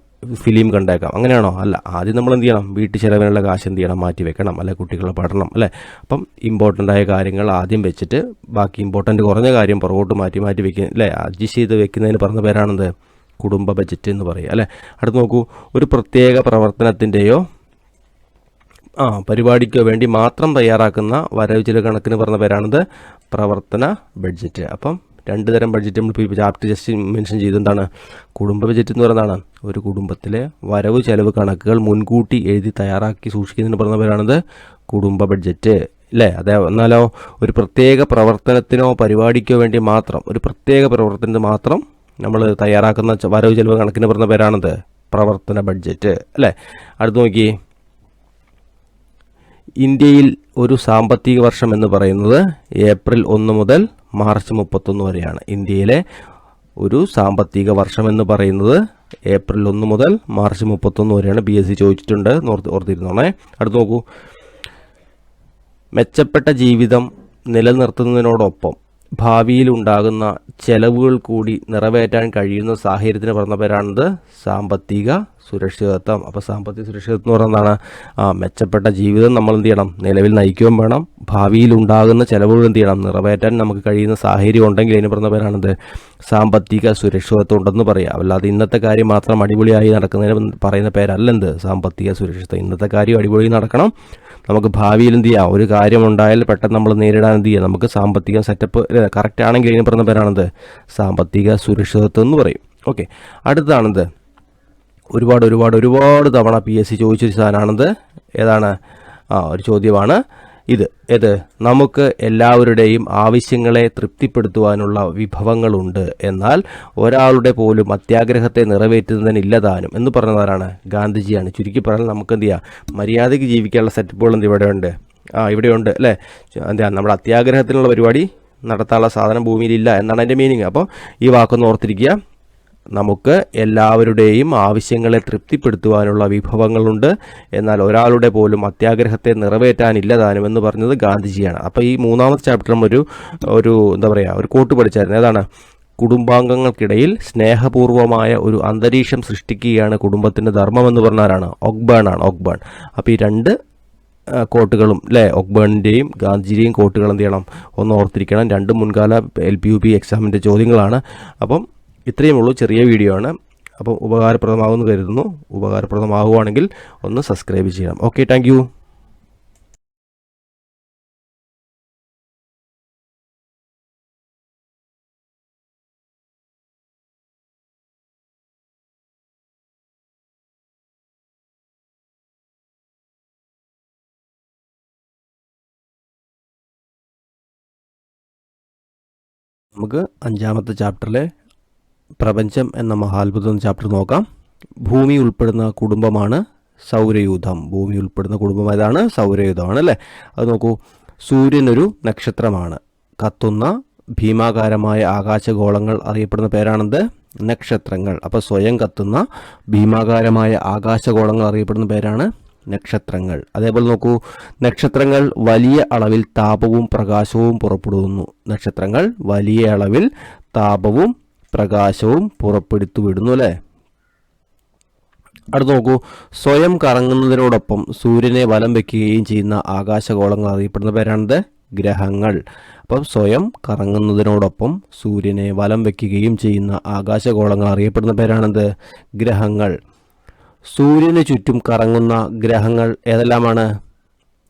ഫിലിം കണ്ടേക്കാം, അങ്ങനെയാണോ? അല്ല, ആദ്യം നമ്മൾ എന്ത് ചെയ്യണം? വീട്ടു ചിലവിനുള്ള കാശ് എന്ത് ചെയ്യണം? മാറ്റി വെക്കണം, അല്ലെ കുട്ടികളുടെ പഠനം അല്ലേ. അപ്പം ഇമ്പോർട്ടൻ്റ് ആയ കാര്യങ്ങൾ ആദ്യം വെച്ചിട്ട് ബാക്കി ഇമ്പോർട്ടൻ്റ് കുറഞ്ഞ കാര്യം പുറകോട്ട് മാറ്റി വെക്കുക അല്ലേ. അഡ്ജസ്റ്റ് ചെയ്ത് വെക്കുന്നതിന് പറഞ്ഞ പേരാണെന്ത്? കുടുംബ ബജറ്റ് എന്ന് പറയുക അല്ലേ. അടുത്ത് നോക്കൂ, ഒരു പ്രത്യേക പ്രവർത്തനത്തിൻ്റെയോ പരിപാടിക്കോ വേണ്ടി മാത്രം തയ്യാറാക്കുന്ന വരവ് ചില കണക്കിന് പറഞ്ഞ പേരാണിത് പ്രവർത്തന ബഡ്ജറ്റ്. അപ്പം 2 തരം ബഡ്ജറ്റ് നമ്മളിപ്പോൾ ചാപ്റ്റർ ജസ്റ്റ് മെൻഷൻ ചെയ്ത്. എന്താണ് കുടുംബ ബഡ്ജറ്റ് എന്ന് പറയുന്നതാണ്? ഒരു കുടുംബത്തിലെ വരവ് ചെലവ് കണക്കുകൾ മുൻകൂട്ടി എഴുതി തയ്യാറാക്കി സൂക്ഷിക്കുന്നതിന് പറഞ്ഞ പേരാണിത് കുടുംബ ബഡ്ജറ്റ് അല്ലേ. എന്നാലോ ഒരു പ്രത്യേക പ്രവർത്തനത്തിനോ പരിപാടിക്കോ വേണ്ടി മാത്രം, ഒരു പ്രത്യേക പ്രവർത്തനത്തിന് മാത്രം നമ്മൾ തയ്യാറാക്കുന്ന വരവ് ചെലവ് കണക്കിന് പറഞ്ഞ പേരാണിത് പ്രവർത്തന ബഡ്ജറ്റ് അല്ലേ. അടുത്ത് നോക്കി, ഇന്ത്യയിൽ ഒരു സാമ്പത്തിക വർഷം എന്ന് പറയുന്നത് ഏപ്രിൽ 1 മുതൽ മാർച്ച് 31 വരെയാണ്. ഇന്ത്യയിലെ ഒരു സാമ്പത്തിക വർഷം എന്ന് പറയുന്നത് ഏപ്രിൽ 1 മുതൽ മാർച്ച് 31 വരെയാണ്. BSc ചോദിച്ചിട്ടുണ്ട്, ഓർത്തിരുന്നോണേ. അടുത്ത് നോക്കൂ, മെച്ചപ്പെട്ട ജീവിതം നിലനിർത്തുന്നതിനോടൊപ്പം ഭാവിയിൽ ഉണ്ടാകുന്ന ചെലവുകൾ കൂടി നിറവേറ്റാൻ കഴിയുന്ന സാഹചര്യത്തിന് പറഞ്ഞ പേരാണിത് സാമ്പത്തിക സുരക്ഷിതത്വം. അപ്പോൾ സാമ്പത്തിക സുരക്ഷിതത്വം എന്ന് പറയുന്നതാണ് മെച്ചപ്പെട്ട ജീവിതം നമ്മൾ എന്ത് ചെയ്യണം? നിലവിൽ നയിക്കുകയും വേണം. ഭാവിയിൽ ഉണ്ടാകുന്ന ചെലവുകൾ എന്ത് ചെയ്യണം? നിറവേറ്റാൻ നമുക്ക് കഴിയുന്ന സാഹചര്യം ഉണ്ടെങ്കിൽ അതിന് പറഞ്ഞ പേരാണിത് സാമ്പത്തിക സുരക്ഷിതത്വം ഉണ്ടെന്ന് പറയാം. അല്ലാതെ ഇന്നത്തെ കാര്യം മാത്രം അടിപൊളിയായി നടക്കുന്നതിന് പറയുന്ന പേരല്ല എന്ത് സാമ്പത്തിക സുരക്ഷിതത്വം. ഇന്നത്തെ കാര്യം അടിപൊളി നടക്കണം. നമുക്ക് ഭാവിയിൽ എന്ത് ചെയ്യാം? ഒരു കാര്യമുണ്ടായാൽ പെട്ടെന്ന് നമ്മൾ നേരിടാൻ എന്ത് ചെയ്യാം? നമുക്ക് സാമ്പത്തിക സെറ്റപ്പ് കറക്റ്റ് ആണെങ്കിൽ ഇതിന് പറഞ്ഞ പേരാണെന്ത് സാമ്പത്തിക സുരക്ഷിതത്വം എന്ന് പറയും. ഓക്കെ, അടുത്താണെന്ത് ഒരുപാട് തവണ PSc ചോദിച്ചൊരു സാധനമാണെന്ത്. ഏതാണ്? ഒരു ചോദ്യമാണ് ഇത്. നമുക്ക് എല്ലാവരുടെയും ആവശ്യങ്ങളെ തൃപ്തിപ്പെടുത്തുവാനുള്ള വിഭവങ്ങളുണ്ട്, എന്നാൽ ഒരാളുടെ പോലും അത്യാഗ്രഹത്തെ നിറവേറ്റുന്നതിനില്ലതാനും എന്ന് പറഞ്ഞതാരാണ്? ഗാന്ധിജിയാണ്. ചുരുക്കി പറഞ്ഞാൽ നമുക്ക് എന്ത് ചെയ്യാം? മര്യാദയ്ക്ക് ജീവിക്കാനുള്ള സെറ്റപ്പുകൾ എന്ത് ഇവിടെയുണ്ട്? ഇവിടെയുണ്ട് അല്ലേ. എന്താ നമ്മുടെ അത്യാഗ്രഹത്തിനുള്ള പരിപാടി നടത്താനുള്ള സാധനം ഭൂമിയിലില്ല എന്നാണ് അതിൻ്റെ മീനിങ്. അപ്പോൾ ഈ വാക്കൊന്ന് ഓർത്തിരിക്കുക. നമുക്ക് എല്ലാവരുടെയും ആവശ്യങ്ങളെ തൃപ്തിപ്പെടുത്തുവാനുള്ള വിഭവങ്ങളുണ്ട്, എന്നാൽ ഒരാളുടെ പോലും അത്യാഗ്രഹത്തെ നിറവേറ്റാനില്ലതാനും എന്ന് പറഞ്ഞത് ഗാന്ധിജിയാണ്. അപ്പോൾ ഈ 3ാമത്തെ ചാപ്റ്ററും ഒരു എന്താ പറയുക ഒരു കോട്ട് പഠിച്ചായിരുന്നു. ഏതാണ്? കുടുംബാംഗങ്ങൾക്കിടയിൽ സ്നേഹപൂർവമായ ഒരു അന്തരീക്ഷം സൃഷ്ടിക്കുകയാണ് കുടുംബത്തിൻ്റെ ധർമ്മം എന്ന് പറഞ്ഞാലാണ് ഒക്ബേൺ. അപ്പോൾ ഈ 2 കോട്ടുകളും അല്ലേ, ഒക്ബേണിൻ്റെയും ഗാന്ധിജിയുടെയും കോട്ടുകൾ എന്ത് ചെയ്യണം? ഒന്ന് ഓർത്തിരിക്കണം. 2 മുൻകാല LPUP എക്സാമിൻ്റെ ചോദ്യങ്ങളാണ്. അപ്പം ഇത്രയും ഉള്ളൂ, ചെറിയ വീഡിയോ ആണ്. അപ്പം ഉപകാരപ്രദമാകുമെന്ന് കരുതുന്നു. ഉപകാരപ്രദമാകുവാണെങ്കിൽ ഒന്ന് സബ്സ്ക്രൈബ് ചെയ്യണം. Okay, thank U. നമുക്ക് 5ാമത്തെ ചാപ്റ്ററിലെ പ്രപഞ്ചം എന്ന മഹാത്ഭുതം ചാപ്റ്റർ നോക്കാം. ഭൂമി ഉൾപ്പെടുന്ന കുടുംബമാണ് സൗരയൂഥം. ഭൂമി ഉൾപ്പെടുന്ന കുടുംബം ഏതാണ്? സൗരയൂഥമാണ് അല്ലേ. അത് നോക്കൂ, സൂര്യനൊരു നക്ഷത്രമാണ്. കത്തുന്ന ഭീമാകാരമായ ആകാശഗോളങ്ങൾ അറിയപ്പെടുന്ന പേരാണെന്ത്? നക്ഷത്രങ്ങൾ. അപ്പോൾ സ്വയം കത്തുന്ന ഭീമാകാരമായ ആകാശഗോളങ്ങൾ അറിയപ്പെടുന്ന പേരാണ് നക്ഷത്രങ്ങൾ. അതേപോലെ നോക്കൂ, നക്ഷത്രങ്ങൾ വലിയ അളവിൽ താപവും പ്രകാശവും പുറപ്പെടുവിക്കുന്നു. നക്ഷത്രങ്ങൾ വലിയ അളവിൽ താപവും പ്രകാശവും പുറപ്പെടുത്തു വിടുന്നു അല്ലേ. അടുത്ത് നോക്കൂ, സ്വയം കറങ്ങുന്നതിനോടൊപ്പം സൂര്യനെ വലം വയ്ക്കുകയും ചെയ്യുന്ന ആകാശഗോളങ്ങൾ അറിയപ്പെടുന്ന പേരാണിത് ഗ്രഹങ്ങൾ. അപ്പം സ്വയം കറങ്ങുന്നതിനോടൊപ്പം സൂര്യനെ വലം വയ്ക്കുകയും ചെയ്യുന്ന ആകാശഗോളങ്ങൾ അറിയപ്പെടുന്ന പേരാണിത് ഗ്രഹങ്ങൾ. സൂര്യന് ചുറ്റും കറങ്ങുന്ന ഗ്രഹങ്ങൾ ഏതെല്ലാമാണ്?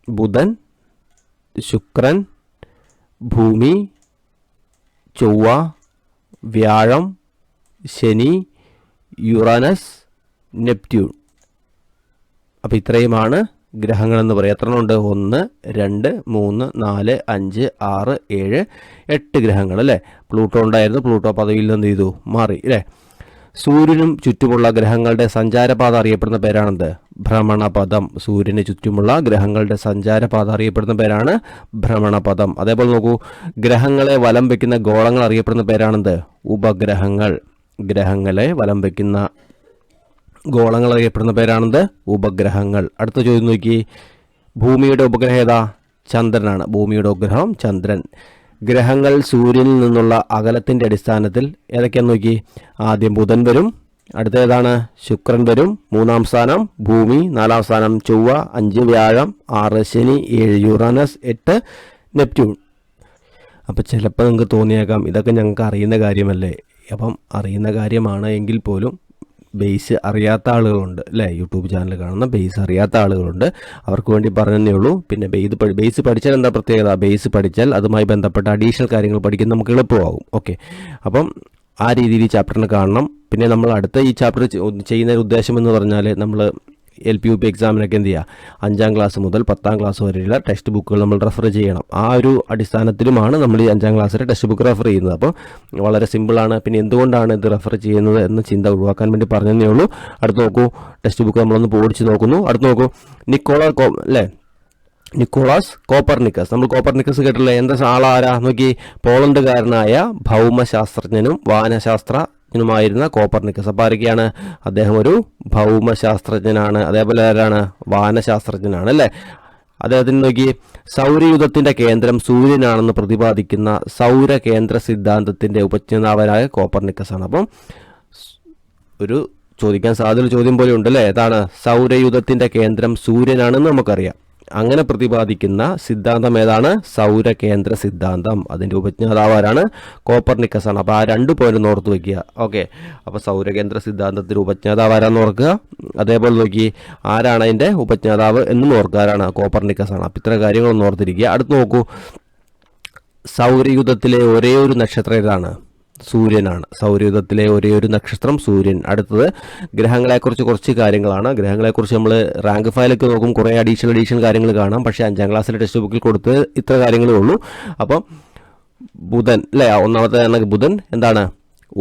ബുധൻ, ശുക്രൻ, ഭൂമി, ചൊവ്വ, വ്യാഴം, ശനി, യുറാനസ്, നെപ്റ്റ്യൂൺ. അപ്പോൾ ഇത്രയുമാണ് ഗ്രഹങ്ങളെന്ന് പറയുക. എത്ര ഉണ്ട്? 1, 2, 3, 4, 5, 6, 7, 8 ഗ്രഹങ്ങൾ അല്ലേ. പ്ലൂട്ടോ ഉണ്ടായിരുന്നു. പ്ലൂട്ടോ പദവിയിൽ എന്ത് ചെയ്തു? മാറി അല്ലേ. സൂര്യനും ചുറ്റുമുള്ള ഗ്രഹങ്ങളുടെ സഞ്ചാരപാത അറിയപ്പെടുന്ന പേരാണെന്ത്? ഭ്രമണപഥം. സൂര്യന് ചുറ്റുമുള്ള ഗ്രഹങ്ങളുടെ സഞ്ചാരപാത അറിയപ്പെടുന്ന പേരാണ് ഭ്രമണപഥം. അതേപോലെ നോക്കൂ, ഗ്രഹങ്ങളെ വലം വയ്ക്കുന്ന ഗോളങ്ങൾ അറിയപ്പെടുന്ന പേരാണെന്ത്? ഉപഗ്രഹങ്ങൾ. ഗ്രഹങ്ങളെ വലം വയ്ക്കുന്ന ഗോളങ്ങൾ അറിയപ്പെടുന്ന പേരാണെന്ത്? ഉപഗ്രഹങ്ങൾ. അടുത്ത ചോദ്യം നോക്കി, ഭൂമിയുടെ ഉപഗ്രഹം ഏതാ? ചന്ദ്രനാണ്. ഭൂമിയുടെ ഉപഗ്രഹം ചന്ദ്രൻ. ഗ്രഹങ്ങൾ സൂര്യനിൽ നിന്നുള്ള അകലത്തിൻ്റെ അടിസ്ഥാനത്തിൽ ഏതൊക്കെയാന്ന് നോക്കി. ആദ്യം ബുധൻ വരും, അടുത്ത ഏതാണ്? ശുക്രൻ വരും, 3-ാം സ്ഥാനം ഭൂമി, 4-ാം സ്ഥാനം ചൊവ്വ, 5 വ്യാഴം, 6 ശനി, 7 യുറാനസ്, 8 നെപ്റ്റ്യൂൺ. അപ്പോൾ ചിലപ്പോൾ നിങ്ങൾക്ക് തോന്നിയേക്കാം ഇതൊക്കെ ഞങ്ങൾക്ക് അറിയുന്ന കാര്യമല്ലേ. അപ്പം അറിയുന്ന കാര്യമാണ് എങ്കിൽ പോലും ബേസ് അറിയാത്ത ആളുകളുണ്ട് അല്ലേ. യൂട്യൂബ് ചാനൽ കാണുന്ന ബേസ് അറിയാത്ത ആളുകളുണ്ട്. അവർക്ക് വേണ്ടി പറഞ്ഞതേ ഉള്ളൂ. പിന്നെ ബേസ് പഠിച്ചാൽ എന്താ പ്രത്യേകത? ബേസ് പഠിച്ചാൽ അതുമായി ബന്ധപ്പെട്ട അഡീഷണൽ കാര്യങ്ങൾ പഠിക്കാൻ നമുക്ക് എളുപ്പമാകും. ഓക്കെ, അപ്പം ആ രീതിയിൽ ഈ ചാപ്റ്ററിന് കാണണം. പിന്നെ നമ്മൾ അടുത്ത ഈ ചാപ്റ്റർ ചെയ്യുന്ന ഉദ്ദേശം എന്ന് പറഞ്ഞാൽ നമ്മൾ LP UP എക്സാമിനൊക്കെ എന്ത് ചെയ്യുക, 5-ാം ക്ലാസ് മുതൽ 10-ാം ക്ലാസ് വരെയുള്ള ടെക്സ്റ്റ് ബുക്കുകൾ നമ്മൾ റെഫർ ചെയ്യണം. ആ ഒരു അടിസ്ഥാനത്തിലുമാണ് നമ്മൾ ഈ 5-ാം ക്ലാസ്സിലെ ടെക്സ്റ്റ് ബുക്ക് റെഫർ ചെയ്യുന്നത്. അപ്പോൾ വളരെ സിമ്പിളാണ്. പിന്നെ എന്തുകൊണ്ടാണ് ഇത് റെഫർ ചെയ്യുന്നത് എന്ന ചിന്ത ഒഴിവാക്കാൻ വേണ്ടി പറഞ്ഞതേ ഉള്ളൂ. അടുത്ത് നോക്കൂ, ടെക്സ്റ്റ് ബുക്ക് നമ്മളൊന്ന് ഓടിച്ച് നോക്കുന്നു. അടുത്ത് നോക്കൂ, നിക്കോളാസ് കോപ്പർനിക്കസ്. നമ്മൾ കോപ്പർനിക്കസ് കേട്ടില്ലേ? എന്താ ആളാരാ നോക്കി. പോളണ്ടുകാരനായ ഭൗമശാസ്ത്രജ്ഞനും വാനശാസ്ത്രജ്ഞനുമായിരുന്ന കോപ്പർനിക്കസ്. അപ്പോൾ ആരൊക്കെയാണ്? അദ്ദേഹം ഒരു ഭൗമശാസ്ത്രജ്ഞനാണ്, അതേപോലെ ആരാണ്? വാനശാസ്ത്രജ്ഞനാണ് അല്ലേ. അദ്ദേഹത്തിന് നോക്കി, സൗരയൂഥത്തിൻ്റെ കേന്ദ്രം സൂര്യനാണെന്ന് പ്രതിപാദിക്കുന്ന സൗരകേന്ദ്ര സിദ്ധാന്തത്തിൻ്റെ ഉപജ്ഞാതാവായ കോപ്പർനിക്കസ് ആണ്. അപ്പം ഒരു ചോദിക്കാൻ സാധ്യതയുള്ള ചോദ്യം പോലെ ഉണ്ടല്ലേ. ഏതാണ്? സൗരയൂഥത്തിൻ്റെ കേന്ദ്രം സൂര്യനാണെന്ന് നമുക്കറിയാം. അങ്ങനെ പ്രതിപാദിക്കുന്ന സിദ്ധാന്തം ഏതാണ്? സൗരകേന്ദ്ര സിദ്ധാന്തം. അതിൻ്റെ ഉപജ്ഞാതാവാരാണ്? കോപ്പർനിക്കസ് ആണ്. അപ്പോൾ ആ 2 പോയിന്റ് ഓർത്ത് വയ്ക്കുക. ഓക്കെ, അപ്പോൾ സൗരകേന്ദ്ര സിദ്ധാന്തത്തിൻ്റെ ഉപജ്ഞാതാവാരാന്ന് ഓർക്കുക. അതേപോലെ നോക്കി, ആരാണ് അതിൻ്റെ ഉപജ്ഞാതാവ് എന്നും ഓർക്കുക. ആരാണ്? കോപ്പർനിക്കസ് ആണ്. അപ്പോൾ ഇത്ര കാര്യങ്ങളൊന്നും ഓർത്തിരിക്കുക. അടുത്ത് നോക്കൂ, സൗരയൂഥത്തിലെ ഒരേ ഒരു നക്ഷത്രം ഏതാണ്? സൂര്യനാണ്. സൗരയൂഥത്തിലെ ഒരേ ഒരു നക്ഷത്രം സൂര്യൻ. അടുത്തത് ഗ്രഹങ്ങളെക്കുറിച്ച് കുറച്ച് കാര്യങ്ങളാണ്. ഗ്രഹങ്ങളെക്കുറിച്ച് നമ്മൾ റാങ്ക് ഫയലൊക്കെ നോക്കും, കുറേ അഡീഷണൽ കാര്യങ്ങൾ കാണാം. പക്ഷേ 5-ാം ക്ലാസ്സിലെ ടെക്സ്റ്റ് ബുക്കിൽ കൊടുത്ത് ഇത്ര കാര്യങ്ങളേ ഉള്ളൂ. അപ്പം ബുധൻ അല്ലേ, ഒന്നാമത്തെ ബുധൻ എന്താണ്?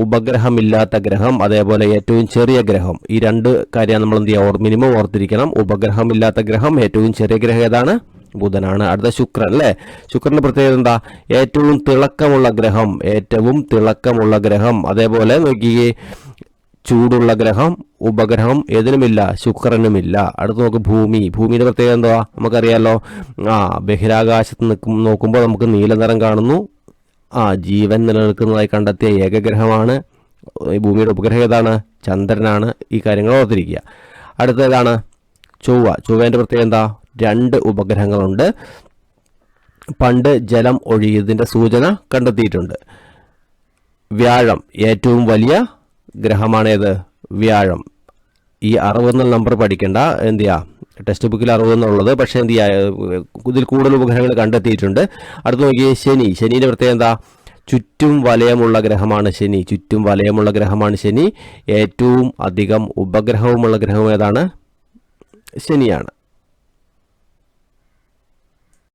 ഉപഗ്രഹമില്ലാത്ത ഗ്രഹം, അതേപോലെ ഏറ്റവും ചെറിയ ഗ്രഹം. ഈ 2 കാര്യം നമ്മൾ എന്ത് ചെയ്യുക, മിനിമം ഓർത്തിരിക്കണം. ഉപഗ്രഹമില്ലാത്ത ഗ്രഹം, ഏറ്റവും ചെറിയ ഗ്രഹം ഏതാണ്? ബുധനാണ്. അടുത്ത ശുക്രൻ അല്ലേ. ശുക്രന്റെ പ്രത്യേകത എന്താ? ഏറ്റവും തിളക്കമുള്ള ഗ്രഹം. അതേപോലെ നോക്കിയേ, ചൂടുള്ള ഗ്രഹം, ഉപഗ്രഹം ഏതിനുമില്ല? ശുക്രനുമില്ല. അടുത്ത് നോക്ക്, ഭൂമിയുടെ പ്രത്യേകത എന്താ? നമുക്കറിയാലോ. ബഹിരാകാശത്ത് നോക്കുമ്പോൾ നമുക്ക് നീല നിറം കാണുന്നു. ജീവൻ നിലനിൽക്കുന്നതായി കണ്ടെത്തിയ ഏകഗ്രഹമാണ്. ഭൂമിയുടെ ഉപഗ്രഹം ഏതാണ്? ചന്ദ്രനാണ്. ഈ കാര്യങ്ങൾ ഓർത്തിരിക്കുക. അടുത്തതാണ് ചൊവ്വേൻ്റെ പ്രത്യേകത എന്താ? 2 ഉപഗ്രഹങ്ങളുണ്ട്. പണ്ട് ജലം ഒഴുകിയതിൻ്റെ സൂചന കണ്ടെത്തിയിട്ടുണ്ട്. വ്യാഴം ഏറ്റവും വലിയ ഗ്രഹമാണേത്? വ്യാഴം. ഈ 60 നമ്പർ പഠിക്കേണ്ട, എന്ത് ചെയ്യുക, ടെക്സ്റ്റ് ബുക്കിൽ 60 എന്നുള്ളത്. പക്ഷേ എന്ത് ചെയ്യുക, ഇതിൽ കൂടുതൽ ഉപഗ്രഹങ്ങൾ കണ്ടെത്തിയിട്ടുണ്ട്. അടുത്ത് നോക്കിയേ, ശനിയുടെ പ്രത്യേകത എന്താ? ചുറ്റും വലയമുള്ള ഗ്രഹമാണ് ശനി. ഏറ്റവും അധികം ഉപഗ്രഹവുമുള്ള ഗ്രഹം ഏതാണ്? ശനിയാണ്.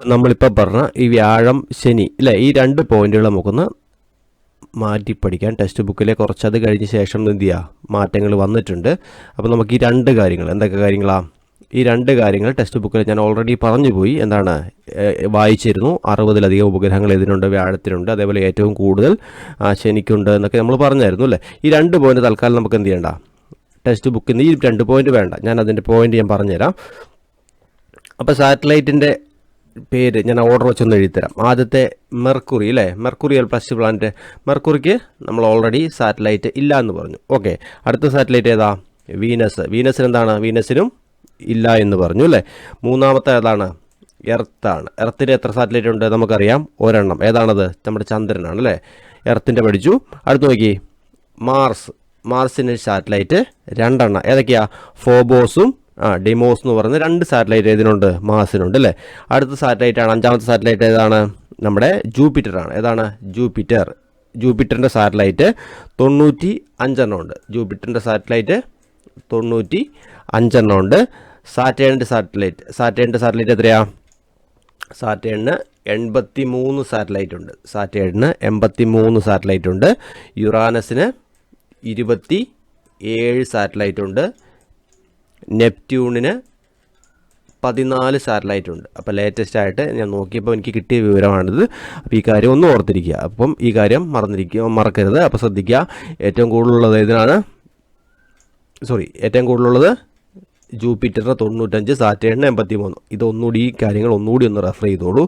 നമ്മളിപ്പോൾ പറഞ്ഞ ഈ വ്യാഴം, ശനി അല്ലേ, ഈ 2 പോയിന്റുകൾ നമുക്കൊന്ന് മാറ്റി പഠിക്കാൻ ടെക്സ്റ്റ് ബുക്കിലെ കുറച്ചത് കഴിഞ്ഞ ശേഷം എന്ത് ചെയ്യുക, മാറ്റങ്ങൾ വന്നിട്ടുണ്ട്. അപ്പോൾ നമുക്ക് ഈ 2 കാര്യങ്ങൾ, എന്തൊക്കെ കാര്യങ്ങളാണ്? ഈ 2 കാര്യങ്ങൾ ടെക്സ്റ്റ് ബുക്കിൽ ഞാൻ ഓൾറെഡി പറഞ്ഞു പോയി. എന്താണ് വായിച്ചിരുന്നു? 60-ലധികം ഉപഗ്രഹങ്ങൾ ഇതിനുണ്ട്, വ്യാഴത്തിനുണ്ട്, അതേപോലെ ഏറ്റവും കൂടുതൽ ശനിക്കുണ്ട് എന്നൊക്കെ നമ്മൾ പറഞ്ഞായിരുന്നു അല്ലേ. ഈ 2 പോയിന്റ് തൽക്കാലം നമുക്ക് എന്ത് ചെയ്യണ്ട, ടെക്സ്റ്റ് ബുക്കിൽ നിന്ന് ഈ 2 പോയിന്റ് വേണ്ട. ഞാൻ അതിൻ്റെ പോയിന്റ് ഞാൻ പറഞ്ഞുതരാം. അപ്പോൾ സാറ്റലൈറ്റിൻ്റെ പേര് ഞാൻ ഓർഡർ വെച്ചൊന്ന് എഴുതിത്തരാം. ആദ്യത്തെ മെർക്കുറി അല്ലേ, മെർക്കുറിയൽ പ്ലസ് പ്ലാനറ്റ്. മെർക്കുറിക്ക് നമ്മൾ ഓൾറെഡി സാറ്റലൈറ്റ് ഇല്ല എന്ന് പറഞ്ഞു. ഓക്കെ, അടുത്ത സാറ്റലൈറ്റ് ഏതാ? വീനസിന് എന്താണ്? വീനസിനും ഇല്ല എന്ന് പറഞ്ഞു അല്ലേ. മൂന്നാമത്തെ ഏതാണ്? എർത്താണ്. എർത്തിന് എത്ര സാറ്റലൈറ്റ് ഉണ്ട് നമുക്കറിയാം, ഒരെണ്ണം. ഏതാണത്? നമ്മുടെ ചന്ദ്രനാണ് അല്ലേ. എർത്തിൻ്റെ പഠിച്ചു. അടുത്ത് നോക്കി, മാർസിന് സാറ്റലൈറ്റ് 2 എണ്ണം. ഏതൊക്കെയാ? ഫോബോസും ഡിമോസ് എന്ന് പറയുന്ന 2 സാറ്റലൈറ്റ് ഇതിനുണ്ട്, മാർസിനുണ്ട് അല്ലേ. അടുത്ത സാറ്റലൈറ്റാണ്, 5ാമത്തെ സാറ്റലൈറ്റ് ഏതാണ്? നമ്മുടെ ജൂപ്പിറ്ററാണ്. ഏതാണ്? ജൂപ്പിറ്ററിൻ്റെ സാറ്റലൈറ്റ് 95 എണ്ണം ഉണ്ട്. ജൂപ്പിറ്ററിൻ്റെ സാറ്റലൈറ്റ് 95 എണ്ണം ഉണ്ട്. സാറ്റേണിൻ്റെ സാറ്റലൈറ്റ് എത്രയാ? സാറ്റേണിന് 83 സാറ്റലൈറ്റ് ഉണ്ട്. സാറ്റേണിന് 83 സാറ്റലൈറ്റ് ഉണ്ട്. യുറാനസിന് 7 സാറ്റലൈറ്റ് ഉണ്ട്. നെപ്റ്റ്യൂണിന് 14 സാറ്റലൈറ്റ് ഉണ്ട്. അപ്പോൾ ലേറ്റസ്റ്റ് ആയിട്ട് ഞാൻ നോക്കിയപ്പോൾ എനിക്ക് കിട്ടിയ വിവരമാണിത്. അപ്പോൾ ഈ കാര്യം ഒന്ന് ഓർത്തിരിക്കുക. അപ്പം ഈ കാര്യം മറക്കരുത്. അപ്പോൾ ശ്രദ്ധിക്കുക. ഏറ്റവും കൂടുതലുള്ളത് ഏറ്റവും കൂടുതലുള്ളത് ജൂപ്പിറ്ററിന് 95, സാറ്റേണിന് 83. ഇതൊന്നുകൂടി ഈ കാര്യങ്ങൾ ഒന്നുകൂടി ഒന്ന് റെഫർ ചെയ്തോളൂ.